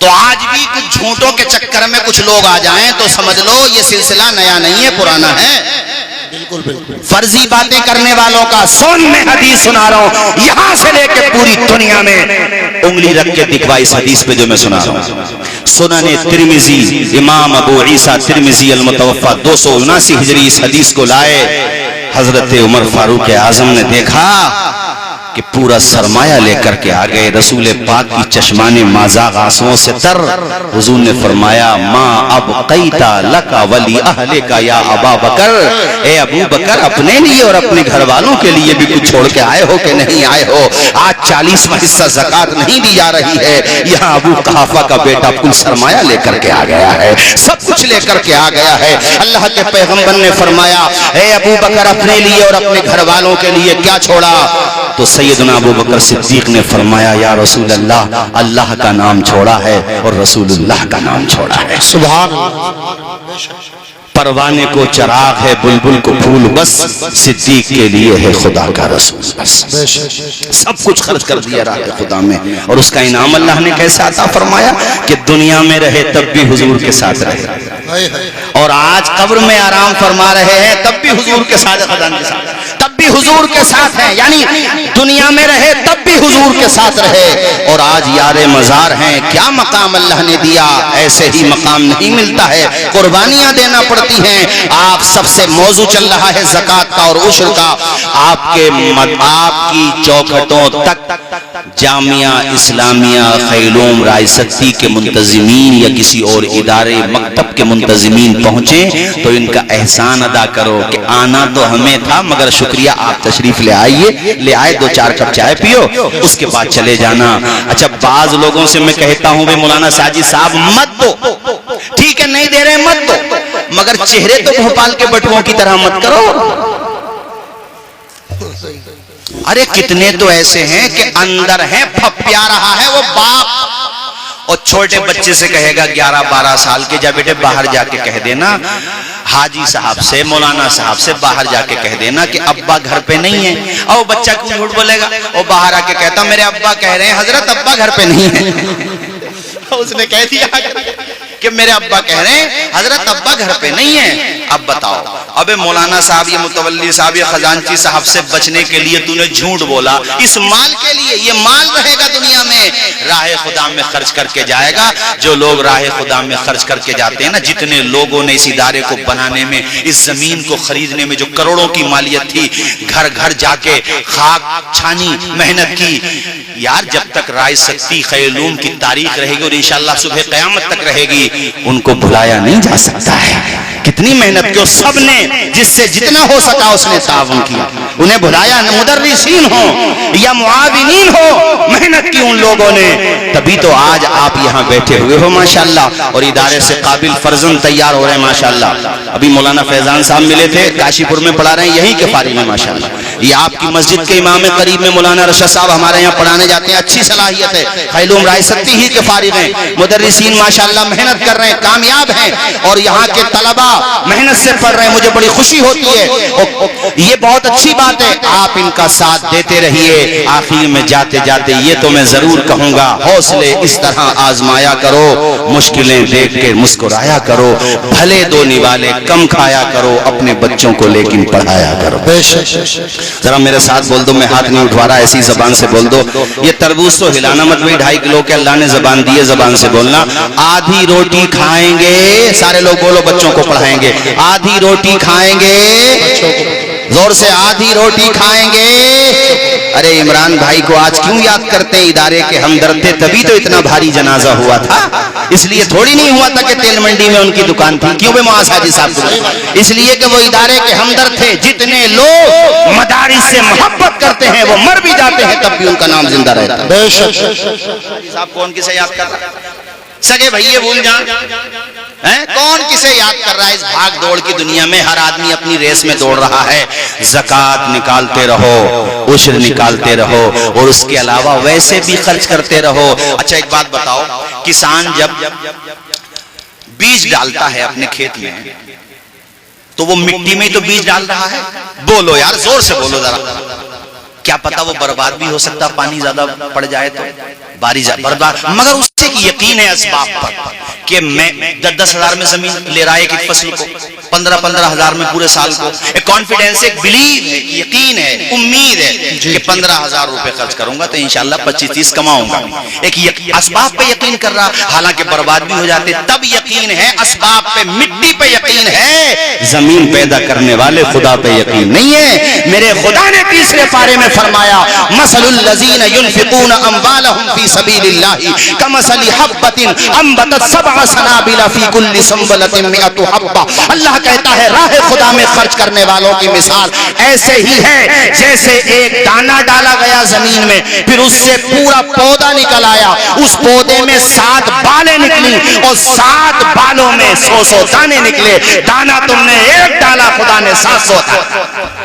تو آج بھی کچھ جھوٹوں کے چکر میں کچھ لوگ آ جائیں تو سمجھ لو یہ سلسلہ نیا نہیں ہے, پرانا ہے. بالکل بالکل. فرضی باتیں کرنے والوں کا سن میں حدیث سنا رہا ہوں, یہاں سے لے کے پوری دنیا میں انگلی رکھ کے دکھوا اس حدیث پہ جو میں سنا رہا ہوں. سنن ترمذی, امام ابو عیسیٰ ترمذی المتوفا 279 ہجری اس حدیث کو لائے. حضرت عمر فاروق اعظم نے دیکھا کہ پورا سرمایہ لے کر کے آ گئے, رسول پاک کی چشمان مازاغ آنسوؤں سے تر. حضور نے فرمایا ما ابقیتا لکا ولی اہلکا یا ابا بکر, اے ابو بکر اپنے لیے اور اپنے گھر والوں کے لیے بھی کچھ چھوڑ کے آئے ہو کہ نہیں آئے ہو؟ آج 40واں حصہ زکوٰۃ نہیں دی جا رہی ہے, یہاں ابو قحافہ کا بیٹا کل سرمایہ لے کر کے آ گیا ہے, سب کچھ لے کر کے آ گیا ہے. اللہ کے پیغمبر نے فرمایا اے ابو بکر اپنے لیے اور اپنے گھر والوں کے لیے کیا چھوڑا؟ تو سیدنا ابو بکر صدیق نے فرمایا یا رسول اللہ, اللہ کا نام چھوڑا ہے اور رسول اللہ کا نام چھوڑا ہے. سبحان اللہ. پروانے کو چراغ ہے, بلبل کو پھول بس, صدیق کے لیے ہے خدا کا رسول بس. سب کچھ خرچ کر دیا راہ خدا میں, اور اس کا انعام اللہ نے کیسے عطا فرمایا کہ دنیا میں رہے تب بھی حضور کے ساتھ رہے, اور آج قبر میں آرام فرما رہے ہیں تب بھی حضور کے ساتھ, خدان کے ساتھ تب بھی حضور کے ساتھ ہیں. یعنی دنیا میں رہے تب بھی حضور کے ساتھ رہے, اور آج یار مزار ہیں. کیا مقام اللہ نے دیا, ایسے ہی مقام نہیں ملتا ہے, قربانیاں دینا پڑتی ہیں. آپ سب سے موضوع چل رہا ہے زکوٰۃ کا اور عشر کا. آپ کی چوکھٹوں تک جامعہ اسلامیہ خیلوم رائے ستی کے منتظمین یا کسی اور ادارے مکتب کے منتظمین پہنچیں تو ان کا احسان ادا کرو کہ آنا تو ہمیں تھا مگر شکریہ آپ تشریف لے آئیے، لے آئے 2-4 کپ چائے پیو، اس کے بعد چلے جانا۔ اچھا بعض لوگوں سے میں کہتا ہوں بھئی مولانا ساجد صاحب مت دو، ٹھیک ہے نہیں دے رہے مت دو، مگر چہرے تو بھوپال کے بٹووں کی طرح مت کرو۔ ارے کتنے تو ایسے ہیں کہ اندر ہیں پھپیا رہا ہے وہ باپ، اور چھوٹے بچے سے کہے گا 11-12 سال کے، جا بیٹے باہر جا کے کہہ دینا حاجی صاحب سے مولانا صاحب سے باہر جا کے کہہ دینا کہ ابا گھر پہ نہیں ہے، اور بچہ کیوں جھوٹ بولے گا، وہ باہر آ کے کہتا میرے ابا کہہ رہے ہیں حضرت ابا گھر پہ نہیں ہے، اس نے کہہ دیا کہ میرے ابا کہہ رہے ہیں حضرت ابا گھر پہ نہیں ہے۔ اب بتاؤ، ابے مولانا صاحب یہ متولی صاحب یہ خزانچی صاحب سے بچنے کے لیے تو نے جھوٹ بولا، اس مال کے لیے، یہ مال رہے گا دنیا میں، راہ خدا میں خرچ کر کے جائے گا۔ جو لوگ راہ خدا میں خرچ کر کے جاتے ہیں نا، جتنے لوگوں نے اس ادارے کو بنانے میں، اس زمین کو خریدنے میں جو کروڑوں کی مالیت تھی، گھر گھر جا کے خاک چھانی محنت کی، یار جب تک رائے سکتی خیلوم کی تاریخ رہے گی اور انشاءاللہ صبح قیامت تک رہے گی، ان کو بھلایا نہیں جا سکتا ہے۔ کتنی محنت کی سب نے، جس سے جتنا ہو سکا اس نے تعاون کیا، انہیں بھلایا، مدرسین ہو یا معاونین ہو، محنت کی ان لوگوں نے، تبھی تو آج آپ یہاں بیٹھے ہوئے ہو ماشاءاللہ، اور ادارے سے قابل فرزند تیار ہو رہے ہیں ماشاءاللہ۔ ابھی مولانا فیضان صاحب ملے تھے، کاشی پور میں پڑھا رہے ہیں، یہیں کے فارغ ہیں ماشاءاللہ۔ یہ آپ کی مسجد کے امام قریب میں مولانا رشد صاحب ہمارے یہاں پڑھانے جاتے ہیں، اچھی صلاحیت ہے، خیلوم رائے ستی ہی کے فارغ ہیں، مدرسین ماشاءاللہ محنت کر رہے ہیں، کامیاب ہیں، اور یہاں کے طلبہ محنت سے پڑھ رہے ہیں، مجھے بڑی خوشی ہوتی ہے، یہ بہت اچھی بات ہے، آپ ان کا ساتھ دیتے رہیے۔ آخر میں جاتے جاتے یہ تو میں ضرور کہوں گا، حوصلے اس طرح آزمایا کرو، مشکلیں دیکھ کے مسکرایا کرو، بھلے دو نوالے کم کھایا کرو، اپنے بچوں کو لیکن پڑھایا کرو۔ ذرا میرے ساتھ بول دو، میں ہاتھ نہیں اٹھوا رہا، ایسی زبان سے بول دو، یہ تربوز تو ہلانا مت بھائی، 2.5 کلو کے اللہ نے زبان دی ہے، زبان سے بولنا۔ آدھی روٹی کھائیں گے، سارے لوگ بولو بچوں کو پڑھائیں گے، آدھی روٹی کھائیں گے، زور سے آدھی روٹی کھائیں گے۔ ارے عمران بھائی کو آج کیوں یاد کرتے ہیں، ادارے کے ہمدرد تھے تبھی تو اتنا بھاری جنازہ ہوا تھا، اس لیے تھوڑی نہیں ہوا تھا کہ تیل منڈی میں ان کی دکان تھی، کیوں بے معاذ حاجی صاحب کو، اس لیے کہ وہ ادارے کے ہمدرد تھے۔ جتنے لوگ مدارس سے محبت کرتے ہیں وہ مر بھی جاتے ہیں تب بھی ان کا نام زندہ رہتا ہے۔ بے شک صاحب کون کسے یاد کر رہا ہے، سگے بھائیے بھول جان، کون کسے یاد کر رہا ہے؟ اس بھاگ دوڑ کی دنیا میں ہر آدمی اپنی ریس میں دوڑ رہا ہے۔ زکوٰۃ نکالتے رہو، عشر نکالتے رہو، اور اس کے علاوہ ویسے بھی خرچ کرتے رہو۔ اچھا ایک بات بتاؤ، کسان جب بیج ڈالتا ہے اپنے کھیت میں تو وہ مٹی میں تو بیج ڈال رہا ہے، بولو یار زور سے بولو ذرا، کیا پتا وہ برباد بھی ہو سکتا، پانی زیادہ پڑ جائے تو بارش برباد، مگر اس سے یقین ہے اسباب پر کہ میں 10-10 ہزار میں زمین لے رہا ہے ایک فصل کو، 15-15 ہزار میں پورے سال کو، ایک کانفیڈنس، ایک بلیو ہے، یقین ہے، امید ہے کہ 15,000 روپے خرچ کروں گا تو انشاءاللہ 25-30 کماؤں گا، ایک اسباب پہ یقین کر رہا، حالانکہ برباد بھی ہو جاتے، تب یقین ہے اسباب پہ، مٹی پہ یقین ہے، زمین پیدا کرنے والے خدا پہ یقین نہیں ہے۔ میرے خدا نے تیسرے پارے میں فرمایا، مثل الذین ينفقون اموالهم فی سبیل اللہ کمثل حبۃ انبتت 7 سنابل فی کل سنبلۃ 100 حبہ۔ اللہ کہتا ہے راہ خدا میں خرچ کرنے والوں کی مثال ایسے ہی ہے جیسے ایک دانہ ڈالا گیا زمین میں، پھر اس سے پورا پودا نکل آیا، اس پودے میں 7 بالیں نکلی اور 7 بالوں میں 100 دانے نکلے، دانہ تم نے ایک ڈالا، خدا نے 700 ڈالا۔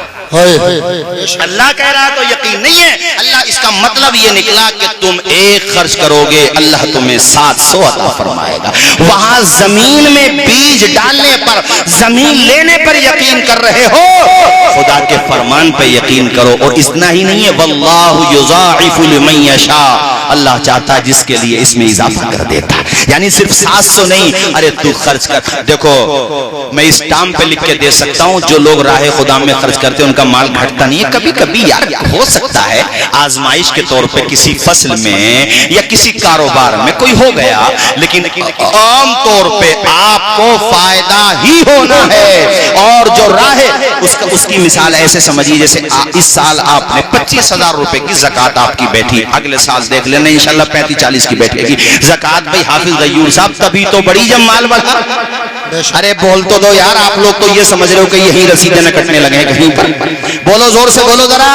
اللہ کہہ رہا تو یقین نہیں ہے، اللہ اس کا مطلب یہ نکلا کہ تم ایک خرچ کرو گے اللہ تمہیں 700 عطا فرمائے گا۔ وہاں زمین میں بیج ڈالنے پر، زمین لینے پر یقین کر رہے ہو، خدا کے فرمان پہ یقین کرو۔ اور اتنا ہی نہیں ہے، واللہ یضاعف لمن یشاء، اللہ چاہتا ہے جس کے لیے اس میں اضافہ کر دیتا، یعنی صرف 700 نہیں، ارے تو خرچ کر۔ دیکھو میں اس ٹام پہ لکھ کے دے سکتا ہوں، جو لوگ راہ خدا میں خرچ کرتے ہیں ان کا مال گھٹتا نہیں ہے. کبھی کبھی یار ہو سکتا ہے آزمائش کے طور پہ کسی فصل میں یا کسی کاروبار میں کوئی ہو گیا, لیکن عام طور پہ آپ کو فائدہ ہی ہونا ہے. اور جو راہ اس کی مثال ایسے سمجھیے جیسے اس سال آپ نے 25,000 روپے کی زکات آپ کی بیٹھی, اگلے سال دیکھ لینا انشاءاللہ 35-40 کی بیٹھے گی زکات. بھائی حافظ غیور صاحب تبھی تو بڑی جب مال بڑھا. ارے بول تو دو یار, آپ لوگ تو یہ سمجھ رہے ہو کہ یہی رسیدیں نہ کٹنے لگے ہیں کہیں پر. بولو زور سے بولو ذرا.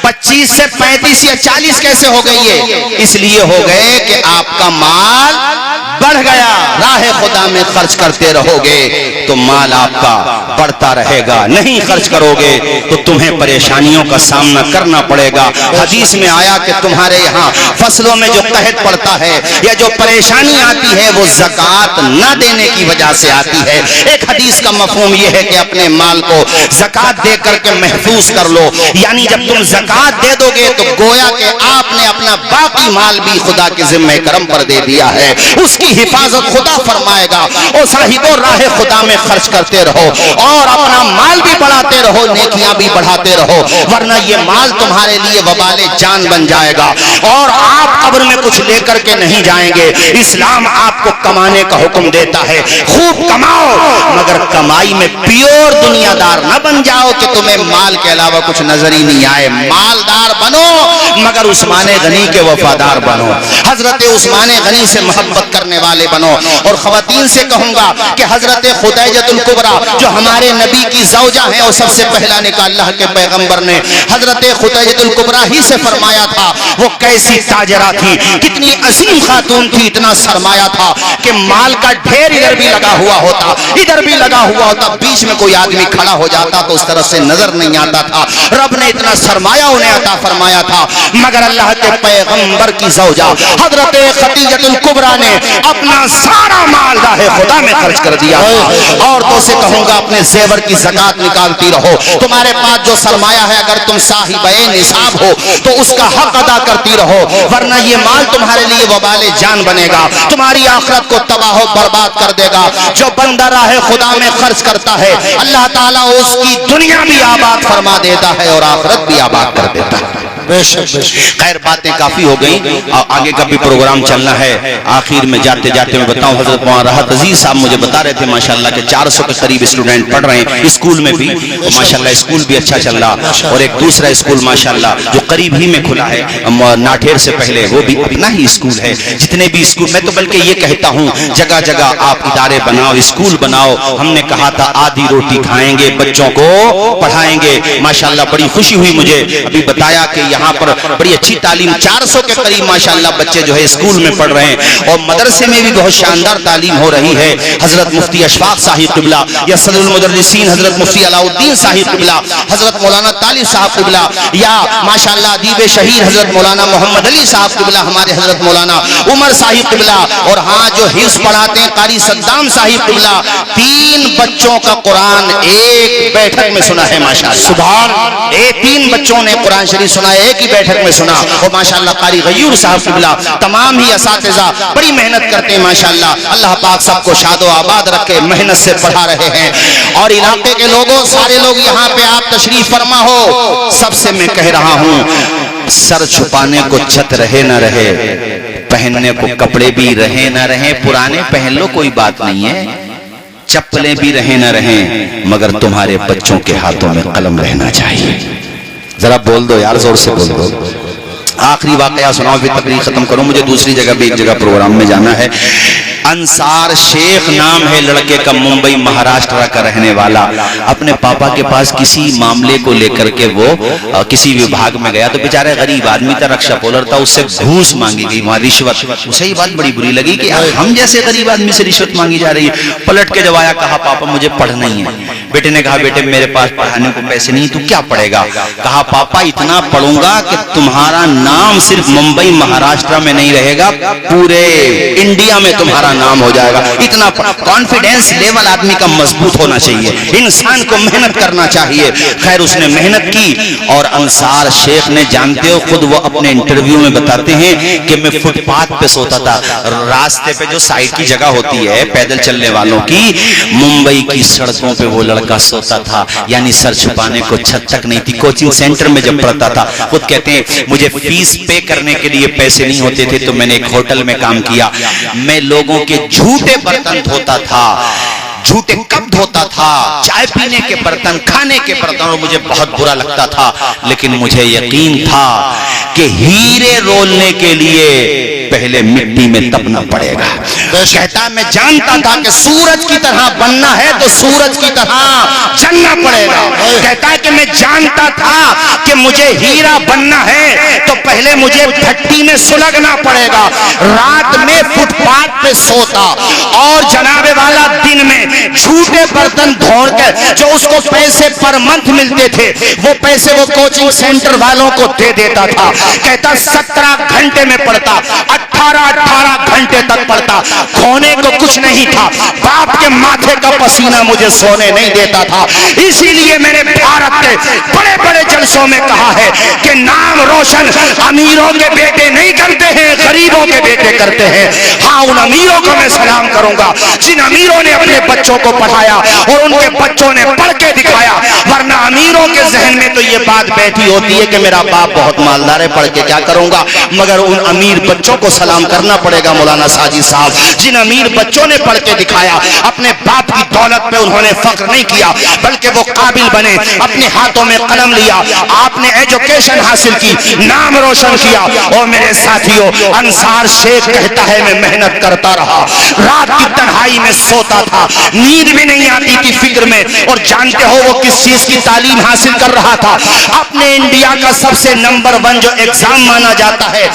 25 سے 35 یا 40 کیسے ہو گئی ہے؟ اس لیے ہو گئے کہ آپ کا مال بڑھ گیا. راہ خدا میں خرچ کرتے رہو گے تو مال آپ کا بڑھتا رہے گا. نہیں خرچ کرو گے تو تمہیں پریشانیوں کا سامنا کرنا پڑے گا. حدیث میں آیا کہ تمہارے یہاں فصلوں میں جو قحط پڑتا ہے یا جو پریشانی آتی ہے وہ زکات نہ دینے کی وجہ سے آتی ہے. ایک حدیث کا مفہوم یہ ہے کہ اپنے مال کو زکات دے کر کے محفوظ کر لو. یعنی جب تم زکات دے دو گے تو گویا کہ آپ نے اپنا باقی مال بھی خدا کے ذمہ کرم پر دے دیا ہے. اس کی حفاظت خدا فرمائے گا. اور صاحبوں راہ خدا میں خرچ کرتے رہو اور اپنا مال بھی بڑھاتے رہو, نیکیاں بھی بڑھاتے رہو, ورنہ یہ مال تمہارے لیے وبال جان بن جائے گا اور آپ قبر میں کچھ لے کر کے نہیں جائیں گے. اسلام آپ کو کمانے کا حکم دیتا ہے, خوب کماؤ مگر کمائی میں پیور دنیا دار نہ بن جاؤ کہ تمہیں مال کے علاوہ کچھ نظر ہی نہیں آئے. مالدار بنو مگر عثمان غنی کے وفادار بنو, حضرت عثمان غنی سے محبت کرنے والے بنو. اور خواتین سے کہوں گا کہ حضرت خدیجہ الکبریٰ جو ہمارے نبی کی زوجہ ہیں اور سب سے پہلا نکاح اللہ کے پیغمبر نے حضرت خدیجہ الکبریٰ ہی سے فرمایا تھا. وہ کیسی تاجرہ تھی, کتنی عظیم خاتون تھی, اتنا سرمایہ تھا کہ مال کا ڈھیر ادھر بھی لگا ہوا ہوتا ادھر بھی لگا ہوا ہوتا, بیچ میں کوئی آدمی کھڑا ہو جاتا تو اس طرح سے نظر نہیں آتا تھا. رب نے اتنا سرمایہ انہیں عطا فرمایا تھا. مگر اللہ کے پیغمبر کی زوجہ حضرت خدیجہ الکبریٰ نے اپنا سارا مال راہ خدا میں خرچ کر دیا. عورتوں سے کہوں گا اپنے زیور کی زکات نکالتی رہو. تمہارے پاس جو سرمایہ ہے اگر تم صاحب نصاب ہو تو اس کا حق ادا کرتی رہو, ورنہ یہ مال تمہارے لیے وبال جان بنے گا, تمہاری آخرت کو تباہ و برباد کر دے گا. جو بندہ راہ خدا میں خرچ کرتا ہے اللہ تعالیٰ اس کی دنیا بھی آباد فرما دیتا ہے اور آخرت بھی آباد کر دیتا ہے. خیر باتیں کافی ہو گئیں, آگے کا بھی پروگرام چلنا ہے. آخر میں جاتے جاتے میں بتاؤں حضرت مولانا راحت عزیز صاحب مجھے بتا رہے تھے ماشاءاللہ کہ 400 کے قریب اسٹوڈنٹ پڑھ رہے ہیں اسکول میں بھی, ماشاءاللہ اسکول بھی اچھا چل رہا. اور ایک دوسرا اسکول ماشاءاللہ جو قریب ہی میں کھلا ہے ناٹھیر سے پہلے, وہ بھی اپنا ہی اسکول ہے. جتنے بھی اسکول, میں تو بلکہ یہ کہتا ہوں جگہ جگہ آپ ادارے بناؤ, اسکول بناؤ. ہم نے کہا تھا آدھی روٹی کھائیں گے, بچوں کو پڑھائیں گے. ماشاءاللہ بڑی خوشی ہوئی مجھے ابھی بتایا کہ یہاں پر بڑی اچھی تعلیم 400 کے قریب ماشاءاللہ بچے جو ہے اسکول میں پڑھ رہے ہیں اور مدرسے میں بھی بہت شاندار تعلیم ہو رہی ہے. حضرت مفتی اشفاق صاحب قبلہ یا صدر المدرسین حضرت مفتی علاء الدین صاحب قبلہ, حضرت مولانا طالب صاحب قبلہ, یا ماشاءاللہ ادیب شہیر حضرت مولانا محمد علی صاحب قبلہ, ہمارے حضرت مولانا عمر صاحب قبلہ, اور ہاں جو حفظ پڑھاتے ہیں قاری صدام صاحب قبلہ. 3 بچوں کا قرآن ایک بیٹھک میں سنا ہے ماشاءاللہ. سبحان, 3 بچوں نے قرآن شریف سنا ہے ایک ہی بیٹھک میں سنا. اور ماشاءاللہ قاری غیور صاحب قبلہ, تمام ہی اساتذہ بڑی محنت کرتے ہیں ماشاءاللہ. اللہ پاک سب کو شاد و آباد رکھے, محنت سے پڑھا رہے ہیں. اور علاقے کے لوگوں سارے لوگ یہاں پہ آپ تشریف فرما ہو, سب سے میں کہہ رہا ہوں سر چھپانے کو چھت رہے نہ رہے, پہننے کو کپڑے بھی رہے نہ رہے, پرانے پہن لو کوئی بات نہیں ہے, چپلیں بھی رہے نہ رہیں, مگر تمہارے بچوں کے ہاتھوں میں قلم رہنا چاہیے. ذرا بول دو یار, زور سے بول دو. آخری واقعہ سناؤ پھر تقریر ختم کروں, مجھے دوسری جگہ بھی ایک جگہ پروگرام میں جانا ہے. انصار شیخ نام ہے لڑکے کا, ممبئی مہاراشٹر کا رہنے والا. اپنے پاپا کے پاس کسی معاملے کو لے کر کے وہ کسی وبھاگ میں گیا تو بیچارہ غریب آدمی تھا, رکشا پولر تھا, اس سے گھوس مانگی گئی وہاں, رشوت. اسے یہ بات بڑی بری لگی کہ ہم جیسے غریب آدمی سے رشوت مانگی جا رہی ہے. پلٹ کے جب آیا کہا پاپا مجھے پڑھنا ہی ہے. بیٹے نے کہا بیٹے میرے پاس پڑھانے کو پیسے نہیں, تو کیا پڑھے گا؟ کہا پاپا اتنا پڑھوں گا کہ تمہارا نام صرف ممبئی مہاراشٹر میں نہیں رہے گا, پورے انڈیا میں تمہارا نام ہو جائے گا. اتنا کانفیڈینس لیول آدمی کا مضبوط ہونا چاہیے, انسان کو محنت کرنا چاہیے. خیر اس نے محنت کی اور انصار شیخ نے, جانتے ہو خود وہ اپنے انٹرویو میں بتاتے ہیں کہ میں فٹ پاتھ پہ سوتا تھا, راستے پہ جو سائڈ کی جگہ ہوتی ہے پیدل چلنے والوں کی, ممبئی کی سڑکوں پہ وہ لڑکا لڑکا سوتا تھا، یعنی سر چھپانے کو چھت تک نہیں تھی. کوچنگ سینٹر میں جب پڑھتا تھا خود کہتے ہیں مجھے فیس پے کرنے کے لیے پیسے نہیں ہوتے تھے تو میں نے ایک ہوٹل میں کام کیا. میں لوگوں کے جھوٹے برتن دھوتا تھا، جھوٹے کپ دھوتا تھا، چائے پینے کے برتن، کھانے کے برتن، اور مجھے بہت برا لگتا تھا. لیکن مجھے یقین تھا کہ ہیرے رولنے کے لیے پہلے مٹی میں تپنا پڑے گا. کہتا میں جانتا تھا کہ سورج کی طرح بننا ہے تو سورج کی طرح جلنا پڑے گا. کہتا ہے کہ میں جانتا تھا کہ مجھے ہیرا بننا ہے تو پہلے مجھے بھٹی میں سلگنا پڑے گا. رات میں فٹ پاتھ پہ سوتا اور جناب والا دن میں جھوٹے برتن دھو کر جو اس کو پیسے پر منتھ ملتے تھے وہ پیسے وہ کوچنگ سینٹر والوں کو دے دیتا تھا. کہتا 17 گھنٹے میں پڑھتا، 18 گھنٹے تک پڑھتا. کھونے کو کچھ نہیں تھا، باپ کے ماتھے کا پسینہ مجھے سونے نہیں دیتا تھا. اسی لیے میں نے بھارت کے بڑے بڑے جلسوں میں کہا ہے کہ نام روشن امیروں کے بیٹے نہیں کرتے ہیں، غریبوں کے بیٹے کرتے ہیں. ہاں ان امیروں کو میں سلام کروں گا جن امیروں نے اپنے بچوں کو پڑھایا اور ان کے بچوں نے پڑھ کے دکھایا. ورنہ امیروں کے ذہن میں تو یہ بات بیٹھی ہوتی ہے کہ میرا باپ بہت مالدار ہے، پڑھ کے کیا کروں گا. مگر ان امیر بچوں کو سلام کرنا پڑے گا مولانا ساجد صاحب، جن امیر بچوں نے پڑھ کے دکھایا. اپنے باپ کی دولت پہ انہوں نے فخر نہیں کیا بلکہ وہ قابل بنے، اپنے ہاتھوں میں قلم لیا، آپ نے ایجوکیشن حاصل کی، نام روشن کیا. اور میرے ساتھیوں انصار شیخ کہتا ہے میں محنت کرتا رہا، رات کی تنہائی میں سوتا تھا، نیند بھی نہیں آتی تھی فکر میں. اور جانتے ہو وہ کس چیز کی تعلیم حاصل کر رہا تھا؟ اپنے انڈیا کا سب سے نمبر 1 جو ایگزام مانا جاتا ہے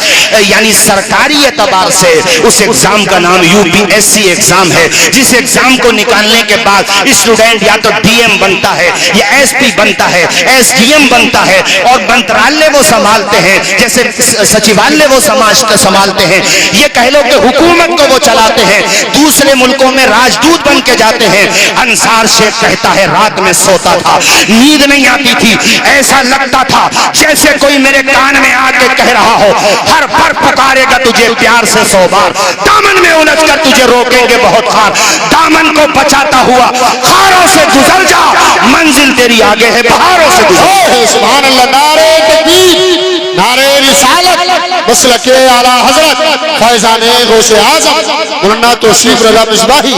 یعنی سرکاری اعتبار سے اس ایگزام کا نام UPSC ایگزام ہے، جس ایگزام کو نکالنے کے بعد اسٹوڈنٹ یا تو DM بنتا ہے یا SP بنتا ہے، SDM بنتا ہے اور منترالیہ وہ سنبھالتے ہیں، جیسے سچیوالیہ وہ سنبھالتے ہیں. یہ کہہ لو کہ حکومت کو وہ چلاتے ہیں، دوسرے ملکوں میں راجدوت بن کے جاتے ہیں. انصار شیخ کہتا ہے رات میں سوتا تھا، نیند نہیں آتی تھی، ایسا لگتا تھا جیسے کوئی میرے کان میں آ کے کہہ رہا ہو ہر پر پکارے گا تجھے پیار سے 100 بار، دامن میں الجھ کر تجھے روکیں گے بہت خار، دامن کو بچاتا ہوا خاروں سے گزر جا، منزل تیری آگے ہے بہاروں سے گزر. سبحان اللہ. نعرہ تکبیر، نعرہ رسالت، مسلک اعلیٰ حضرت فیضان غوث اعظم مولانا توصیف رضا مصباحی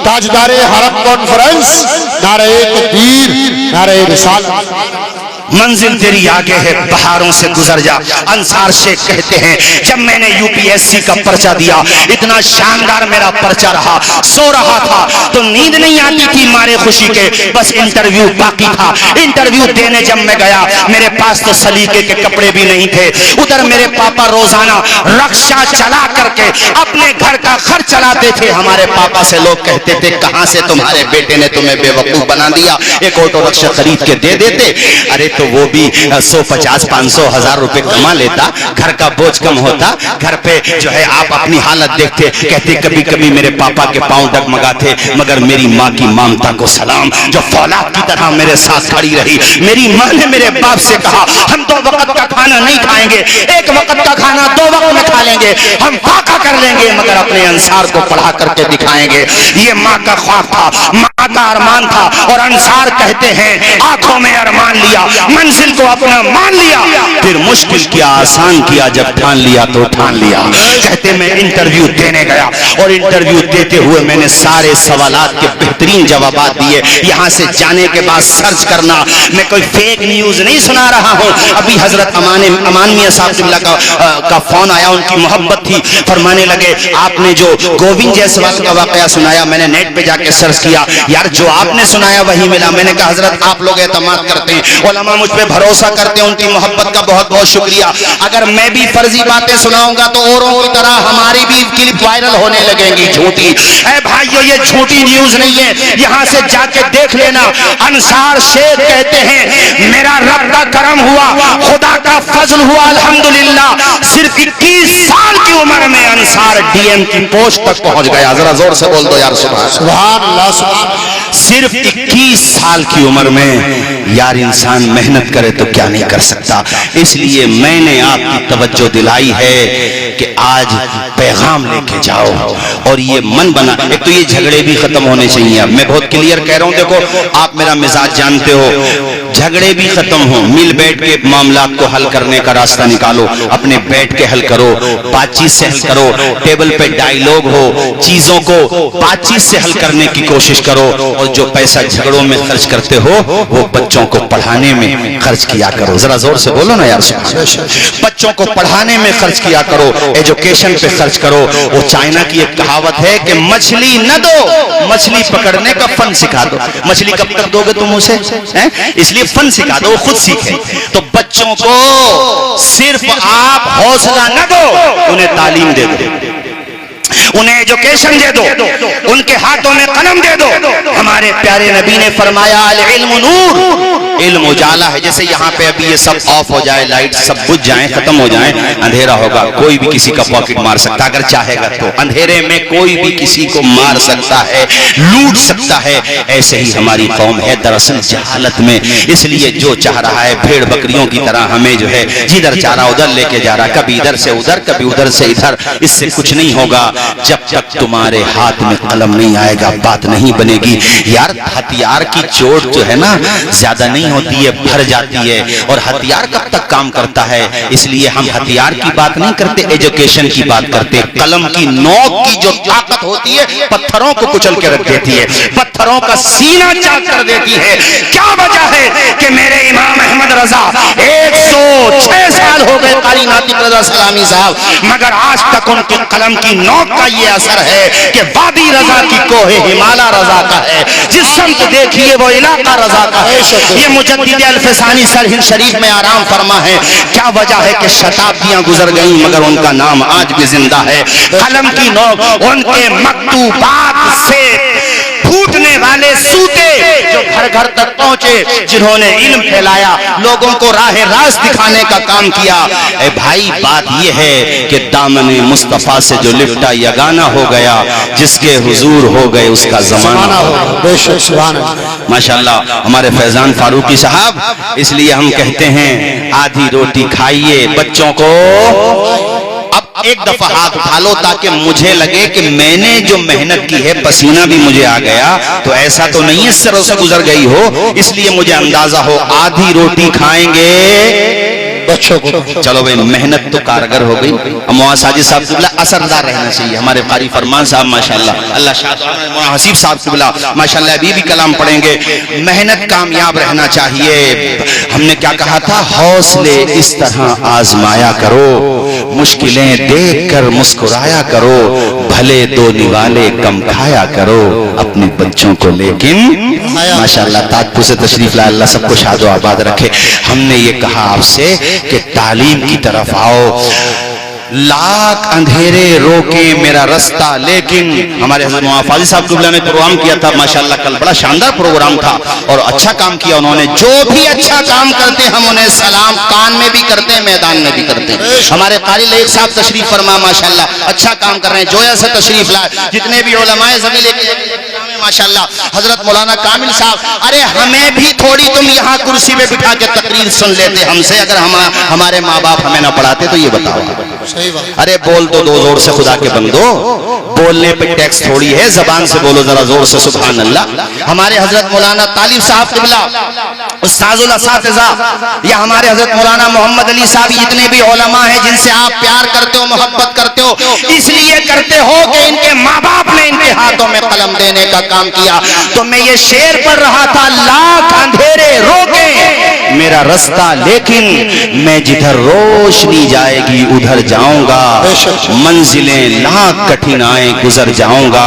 تاجدار حرم کانفرنس. نعرہ تکبیر، نعرہ رسالت. منزل تیری آگے ہے بہاروں سے گزر جا. انصار شیخ کہتے ہیں جب میں نے UPSC کا پرچہ دیا اتنا شاندار میرا پرچہ رہا، سو رہا تھا تو نیند نہیں آتی تھی مارے خوشی کے، بس انٹرویو باقی تھا. انٹرویو دینے جب میں گیا میرے پاس تو سلیقے کے کپڑے بھی نہیں تھے. ادھر میرے پاپا روزانہ رکشہ چلا کر کے اپنے گھر کا خرچ چلاتے تھے. ہمارے پاپا سے لوگ کہتے تھے کہاں سے تمہارے بیٹے نے تمہیں بے وقوف بنا دیا، ایک آٹو رکشہ خرید کے دے دیتے. ارے تو وہ بھی 150 500 1000 روپے کما لیتا، گھر کا بوجھ کم ہوتا. گھر پہ جو ہے آپ اپنی حالت دیکھتے، کہتے کبھی کبھی میرے پاپا کے پاؤں ڈگمگاتے مگر میری ماں کی مامتا کو سلام جو فولاد کی طرح میرے ساتھ کھڑی رہی. میری ماں نے میرے باپ سے کہا ہم 2 وقت کا کھانا نہیں کھائیں گے، 1 وقت کا کھانا 2 وقت میں کھا لیں گے، ہم فاقہ کر لیں گے مگر اپنے انصار کو پڑھا کر کے دکھائیں گے. یہ ماں کا خواب تھا، ماں کا ارمان تھا. اور انصار کہتے ہیں آنکھوں میں ارمان لیا، منزل کو اپنا مان لیا، پھر مشکل کیا آسان کیا، جب ٹھان لیا تو ٹھان لیا. کہتے میں انٹرویو دینے گیا اور انٹرویو دیتے ہوئے میں نے سارے سوالات کے بہترین جوابات دیے. یہاں سے جانے کے بعد سرچ کرنا، میں کوئی فیک نیوز نہیں سنا رہا ہوں. ابھی حضرت امان میاں صاحب کا فون آیا، ان کی محبت تھی، فرمانے لگے آپ نے جو گووند جیسوال کا واقعہ سنایا میں نے نیٹ پہ جا کے سرچ کیا، یار جو آپ نے سنایا وہی ملا. میں نے کہا حضرت آپ لوگ اعتماد کرتے ہیں، علماء مجھ پہ بھروسہ کرتے ہیں، ان کی محبت کا بہت بہت شکریہ. اگر میں بھی فرضی باتیں سناؤں گا تو اوروں کی طرح ہماری بھی کلپ وائرل ہونے لگیں گی جھوٹی. اے بھائیو یہ جھوٹی نیوز نہیں ہے، یہاں سے جا کے دیکھ لینا. انصار شیخ کہتے ہیں میرا رب کا کرم ہوا، خدا کا فضل ہوا الحمدللہ. صرف 21 سال کی عمر میں انصار ڈی ایم کی پوسٹ تک پہنچ گیا. ذرا زور سے بول دو یار سبحان اللہ سبحان اللہ. صرف 21 سال کی عمر میں یار انسان محنت کرے تو کیا نہیں کر سکتا. اس لیے میں نے آپ کی توجہ دلائی ہے کہ آج پیغام لے کے جاؤ اور یہ من بنا. ایک تو یہ جھگڑے بھی ختم ہونے چاہیے. اب میں بہت کلیئر کہہ رہا ہوں, دیکھو آپ میرا مزاج جانتے ہو, جھگڑے بھی ختم ہو, مل بیٹھ کے معاملات کو حل کرنے کا راستہ نکالو, اپنے بیٹھ کے حل کرو, بات چیت سے حل کرو, ٹیبل پہ ڈائیلاگ ہو, چیزوں کو بات چیت سے حل کرنے کی کوشش کرو. اور جو پیسہ جھگڑوں میں خرچ کرتے ہو وہ بچوں کو پڑھانے میں خرچ کیا کرو. ذرا زور سے بولو نا یار. بچوں کو پڑھانے میں خرچ کیا کرو, ایجوکیشن پہ خرچ کرو. وہ چائنا کی ایک کہاوت ہے کہ مچھلی نہ دو, مچھلی پکڑنے کا فن سکھا دو. مچھلی کب تک دو گے تم اسے؟ اس لیے فن سکھا دو, وہ خود سیکھے. تو بچوں کو صرف آپ حوصلہ نہ دو, انہیں تعلیم دے دو, انہیں ایجوکیشن دے دو, ان کے ہاتھوں میں قلم دے دو. ہمارے پیارے نبی نے فرمایا العلم نور, علم اجالا ہے. جیسے یہاں پہ ابھی یہ سب آف ہو جائے, لائٹ سب بجھ جائیں, ختم ہو جائیں, اندھیرا ہوگا, کوئی بھی کسی کا پاکٹ مار سکتا اگر چاہے گا تو. اندھیرے میں کوئی بھی کسی کو مار سکتا ہے, لوٹ سکتا ہے. ایسے ہی ہماری قوم ہے دراصل جہالت میں. اس لیے جو چاہ رہا ہے بھیڑ بکریوں کی طرح ہمیں جو ہے جدھر چاہ رہا ادھر لے کے جا رہا, کبھی ادھر سے ادھر, کبھی ادھر سے ادھر. اس سے کچھ نہیں ہوگا. جب تک تمہارے ہاتھ میں قلم نہیں آئے گا بات نہیں بنے گی. یار ہتھیار کی چوٹ جو ہے نا زیادہ نہیں ہوتی ہے, بھر جاتی ہے. اور ہتھیار کب تک کام کرتا ہے؟ اس لیے ہم ہتھیار کی بات نہیں کرتے, ایجوکیشن کی بات کرتے. قلم کی نوک کی جو طاقت ہوتی ہے پتھروں کو کچل کے رکھ دیتی ہے, پتھروں کا سینہ چاک کر دیتی ہے. کیا وجہ ہے کہ میرے امام احمد رضا 106 سال ہو گئے قاری ناطق رضا سلامی صاحب, مگر آج تک ان کے قلم کی نوک کا یہ اثر ہے کہ وادی رضا کی کوہ ہمالا رضا کا ہے, جس سمت دیکھیے وہ علاقہ رضا کا ہے. یہ مجدد الفسانی سرہند شریف میں آرام فرما ہے. کیا وجہ ہے کہ شتابدیاں گزر گئیں مگر ان کا نام آج بھی زندہ ہے. قلم کی نوک, ان کے مکتوبات سے پھوٹنے والے سوتے جو گھر گھر تک پہنچے, جنہوں نے علم پھیلایا, لوگوں کو راہ راست دکھانے کا کام کیا. اے بھائی بات یہ ہے کہ دامن مصطفیٰ سے جو لفٹا یگانہ ہو گیا, جس کے حضور ہو گئے اس کا زمانہ ہو گیا. ماشاءاللہ ہمارے فیضان فاروقی صاحب, اس لیے ہم کہتے ہیں آدھی روٹی کھائیے, بچوں کو اب ایک دفعہ ہاتھ اٹھا لو تاکہ مجھے لگے کہ میں نے جو محنت کی ہے پسینہ بھی مجھے آ گیا. تو ایسا تو نہیں ہے سروں سے گزر گئی ہو, اس لیے مجھے اندازہ ہو آدھی روٹی کھائیں گے بچوں کو. چلو بھئی محنت تو کارگر ہو گئی. مولانا ساجد صاحب قبلہ اثردار رہنا چاہیے. ہمارے قاری فرمان صاحب ماشاءاللہ, اللہ شاد مولانا حسیب صاحب قبلہ ماشاءاللہ ابھی بھی کلام پڑھیں گے. محنت کامیاب رہنا چاہیے. ہم نے کیا کہا تھا؟ حوصلے اس طرح آزمایا کرو, مشکلیں دیکھ کر مسکرایا کرو, بھلے دو نوالے کم کھایا کرو اپنے بچوں کو لیکن ماشاءاللہ تاجپور سے تشریف لائے, اللہ سب کو شاد و آباد رکھے. ہم نے یہ کہا آپ سے کہ تعلیم کی طرف آؤ, لاکھ اندھیرے روکے میرا رستہ لیکن. ہمارے حضرت مولانا فاضل صاحب قبلہ نے پروگرام کیا تھا ماشاءاللہ, کل بڑا شاندار پروگرام تھا اور اچھا کام کیا انہوں نے. جو بھی اچھا کام کرتے ہم انہیں سلام کان میں بھی کرتے ہیں, میدان میں بھی کرتے ہیں. ہمارے قاری لیک صاحب تشریف فرما ماشاءاللہ اچھا کام کر رہے ہیں, جویا سے تشریف لائے, جتنے بھی علماء زمین ماشاءاللہ, حضرت مولانا کامل صاحب. ارے ہمیں بھی تھوڑی تم یہاں کرسی پہ بٹھا کے تقریر سن لیتے ہم سے, اگر ہمارے ماں باپ ہمیں نہ پڑھاتے تو یہ بتاؤ. ارے بول تو دو زور سے خدا کے بندو, بولنے پہ ٹیکس تھوڑی ہے, زبان سے بولو ذرا زور سے سبحان اللہ. ہمارے حضرت مولانا طالب صاحب قبلہ استاذ الاساتذہ, یا ہمارے حضرت مولانا محمد علی صاحب, جتنے بھی علماء ہیں جن سے آپ پیار کرتے ہو محبت کرتے ہو, اس لیے کرتے ہو کہ ان کے ماں باپ نے ان کے ہاتھوں میں قلم دینے کا کام کیا. تو میں یہ شعر پڑھ رہا تھا, لاکھ اندھیرے روکے میرا رستہ لیکن میں جدھر روشنی جائے گی ادھر جاؤں گا, منزلیں لاکھ کٹھنائیں گزر جاؤں گا,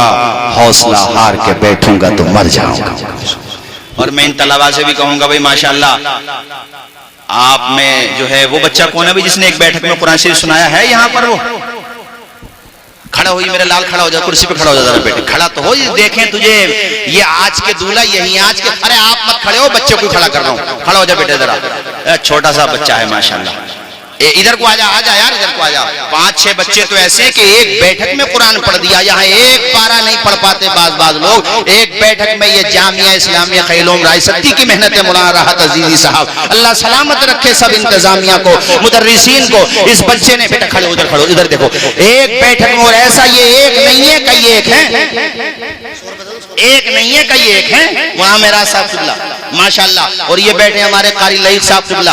حوصلہ ہار کے بیٹھوں گا تو مر جاؤں گا. اور میں ان طلباء سے بھی کہوں گا بھئی ماشاءاللہ آپ میں جو ہے وہ بچہ کون ہے جس نے ایک بیٹھک میں قرآن شریف سنایا ہے؟ یہاں پر وہ کھڑا ہوئی, میرے لال کھڑا ہو جا, کرسی پہ کھڑا ہو جا ذرا بیٹے, کھڑا تو ہو, دیکھیں تجھے یہ آج کے دولہا یہی آج کے. ارے آپ مت کھڑے ہو, بچے کو کھڑا کر رہا ہوں, کھڑا ہو جا بیٹے ذرا, چھوٹا سا بچہ ہے ماشاءاللہ. ادھر کو آجا یار، ادھر کو آجا. 5-6 بچے تو ایسے کہ ایک بیٹھک میں قرآن پڑھ دیا. یہاں ایک پارہ نہیں پڑھ پاتے بعض لوگ. ایک بیٹھک میں یہ جامعہ اسلامیہ خیلوم رائے ستی کی محنت ہے. مولانا راحت عزیزی صاحب اللہ سلامت رکھے سب انتظامیہ کو، مدرسین کو. اس بچے نے بیٹا کھڑے ادھر کھڑو، ادھر دیکھو. ایک بیٹھک میں، اور ایسا یہ ایک نہیں ہے کئی ایک ہیں، ایک نہیں ہے کئی ایک ہیں. وہاں میرا صاحب قبلہ ماشاءاللہ، اور یہ بیٹھے ہمارے قاری لعیق صاحب قبلہ،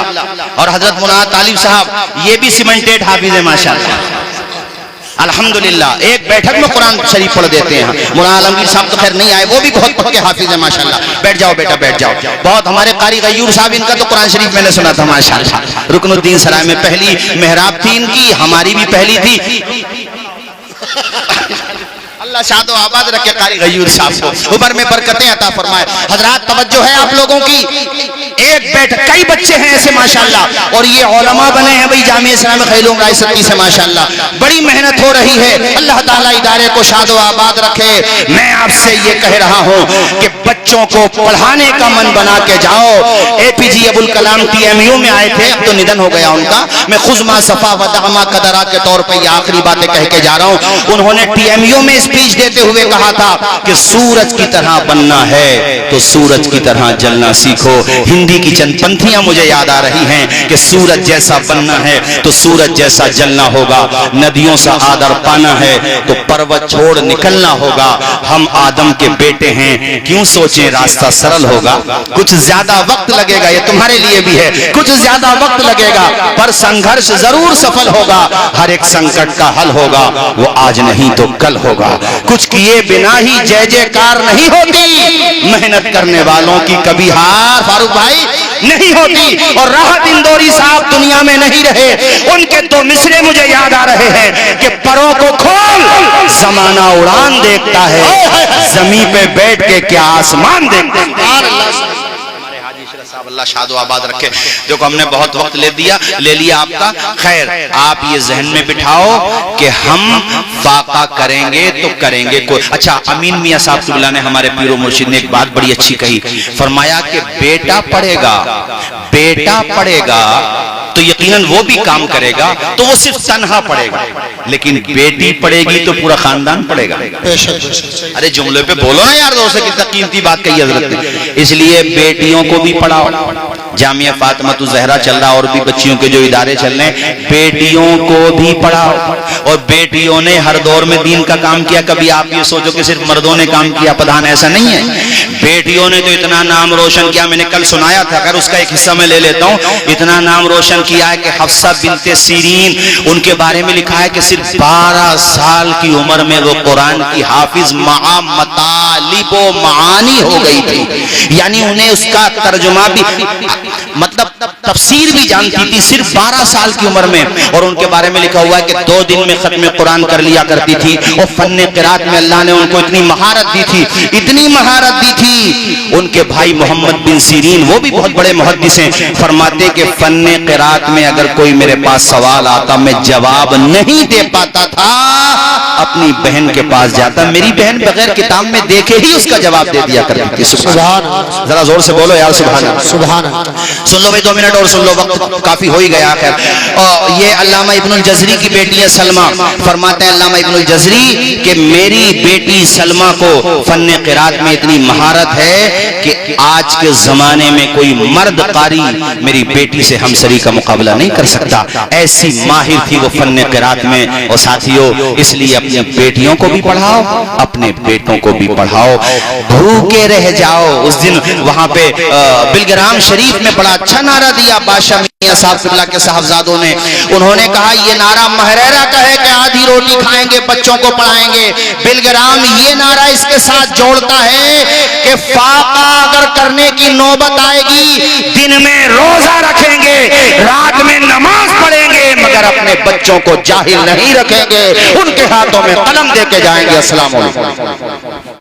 اور حضرت مولانا طالب صاحب یہ بھی سیمنٹیڈ حافظ ہے ماشاءاللہ الحمدللہ. ایک بیٹھک میں قرآن شریف پڑھ دیتے ہیں. مولانا عالمگیر صاحب تو خیر نہیں آئے، وہ بھی بہت پکے حافظ ہیں ماشاءاللہ. بیٹھ جاؤ بیٹا بیٹھ جاؤ. بہت ہمارے قاری غیور صاحب، ان کا تو قرآن شریف میں نے سنا تھا ماشاءاللہ. رکن الدین سرائے میں پہلی محراب تھی ان کی، ہماری بھی پہلی تھی. اللہ شاد و آباد رکھے قاری غیور صاحب کو، عمر میں برکتیں عطا فرمائے. حضرات توجہ ہے آپ لوگوں کی. ایک بیٹھک، کئی بچے ہیں ایسے ماشاءاللہ، اور یہ علماء بنے ہیں بھئی جامعہ اسلامیہ خیلوم رائے ستی سے ماشاءاللہ. بڑی محنت ہو رہی ہے. اللہ تعالیٰ ادارے کو شاد و آباد رکھے. میں آپ سے یہ کہہ رہا ہوں کہ بچوں کو پڑھانے کا من بنا کے جاؤ. اے پی جی ابوالکلام ٹی ایم یو میں آئے تھے، اب تو نِدھن ہو گیا ان کا. میں خزما صفا و دہما قدرہ کے طور پہ یہ آخری باتیں کہہ کے جا رہا ہوں. انہوں نے ٹی ایم یو میں اسپیچ دیتے ہوئے کہا تھا کہ سورج کی طرح بننا ہے تو سورج کی طرح جلنا سیکھو. ہندی کی چند پنتھیاں مجھے یاد آ رہی ہیں کہ سورج جیسا بننا ہے تو سورج جیسا جلنا ہوگا. ندیوں سا آدر پانا ہے تو پروت چھوڑ نکلنا ہوگا. ہم آدم کے بیٹے ہیں، کیوں سوچیں راستہ سرل ہوگا. کچھ زیادہ وقت لگے گا، یہ تمہارے لیے بھی ہے، کچھ زیادہ وقت لگے گا پر سنگھرش ضرور سفل ہوگا. ہر ایک سنکٹ کا حل ہوگا، وہ آج نہیں تو کل ہوگا. کچھ کیے بنا ہی جے جے کار نہیں ہوتی، محنت کرنے والوں کی کبھی ہار فاروق بھائی نہیں ہوتی. اور راحت اندوری صاحب دنیا میں نہیں رہے، ان کے دو مصرے مجھے یاد آ رہے ہیں کہ پروں کو کھول زمانہ اڑان دیکھتا ہے، زمین پہ بیٹھ کے کیا آسمان دیکھتا ہے. اللہ شاد و آباد رکھے. دیکھو ہم نے بہت وقت لے لیا آپ کا. خیر آپ یہ ذہن میں بٹھاؤ کہ ہم فاقہ کریں گے تو کریں گے کوئی. اچھا امین میاں صاحب قبلہ نے ہمارے پیر و مرشد نے ایک بات بڑی اچھی کہی. فرمایا کہ بیٹا پڑھے گا تو یقیناً وہ بھی کام کرے گا، تو وہ صرف تنہا پڑھے گا. لیکن بیٹی پڑھے گی تو پورا خاندان پڑھے گا. ارے جملے پہ بولو نا یار، دوست کتنا قیمتی بات کہی حضرت نے. اس لیے بیٹیوں کو بھی پڑھاؤ. جامعہ فاطمہ الزہرا چل رہا، اور بھی بچیوں کے جو ادارے چل رہے ہیں، بیٹیوں کو بھی پڑھاؤ. اور بیٹیوں نے ہر دور میں دین کا کام کیا. کبھی آپ یہ سوچو کہ صرف مردوں نے کام کیا، پدھان ایسا نہیں ہے. بیٹیوں نے تو اتنا نام روشن کیا. میں نے کل سنایا تھا، اگر اس کا ایک حصہ میں لے لیتا ہوں. اتنا نام روشن کیا ہے کہ حفصہ بنت سیرین، ان کے بارے میں لکھا ہے کہ صرف 12 سال کی عمر میں وہ قرآن کی حافظ مع مطالب و معانی ہو گئی تھی. یعنی انہیں اس کا ترجمہ بھی، مطلب تفسیر بھی جانتی تھی صرف 12 سال کی عمر میں. اور ان کے بارے میں لکھا ہوا ہے کہ 2 دن میں ختم قرآن کر لیا کرتی تھی. اور فن قرات میں اللہ نے ان کو اتنی مہارت دی تھی، اتنی مہارت دی تھی. ان کے بھائی محمد بن سیرین وہ بھی بہت بڑے محدث ہیں، فرماتے کہ فن قرات میں اگر کوئی میرے پاس سوال آتا میں جواب نہیں دے پاتا تھا، اپنی بہن کے پاس جاتا. میری بہن بغیر کتاب میں دیکھے ہی اس کا جواب دے دیا کرتی تھی. سبحان اللہ. ذرا زور سے بولو یار سبحان اللہ. سبحان اللہ. سن لو بھائی 2 منٹ اور سن لو، وقت کافی ہو ہی گیا. خیر اور یہ علامہ ابن الجزری کی بیٹی ہے سلمہ. فرماتے ہیں علامہ ابن الجزری کہ میری بیٹی سلمہ کو فن قرات میں اتنی مہارت ہے کہ آج کے زمانے میں کوئی مرد قاری میری بیٹی سے ہمسری کا مقابلہ نہیں کر سکتا. ایسی ماہر تھی وہ فن قرات میں. اور ساتھیوں اس لیے اپنی بیٹیوں کو بھی پڑھاؤ، اپنے بیٹوں کو بھی پڑھاؤ. بھوکے رہ جاؤ. اس دن وہاں پہ بلگرام شریف میں بڑا اچھا نعرہ دیا بادشاہ میاں صاحب قبلہ کے صاحبزادوں نے. انہوں نے کہا یہ نعرہ مہریرا کا ہے کہ آدھی روٹی کھائیں گے بچوں کو پڑھائیں گے. بلگرام یہ نعرہ اس کے ساتھ جوڑتا ہے کہ فاقہ اگر کرنے کی نوبت آئے گی، دن میں روزہ رکھیں گے، رات میں نماز پڑھیں گے، مگر اپنے بچوں کو جاہل نہیں رکھیں گے. ان کے ہاتھوں میں قلم دے کے جائیں گے. السلام علیکم.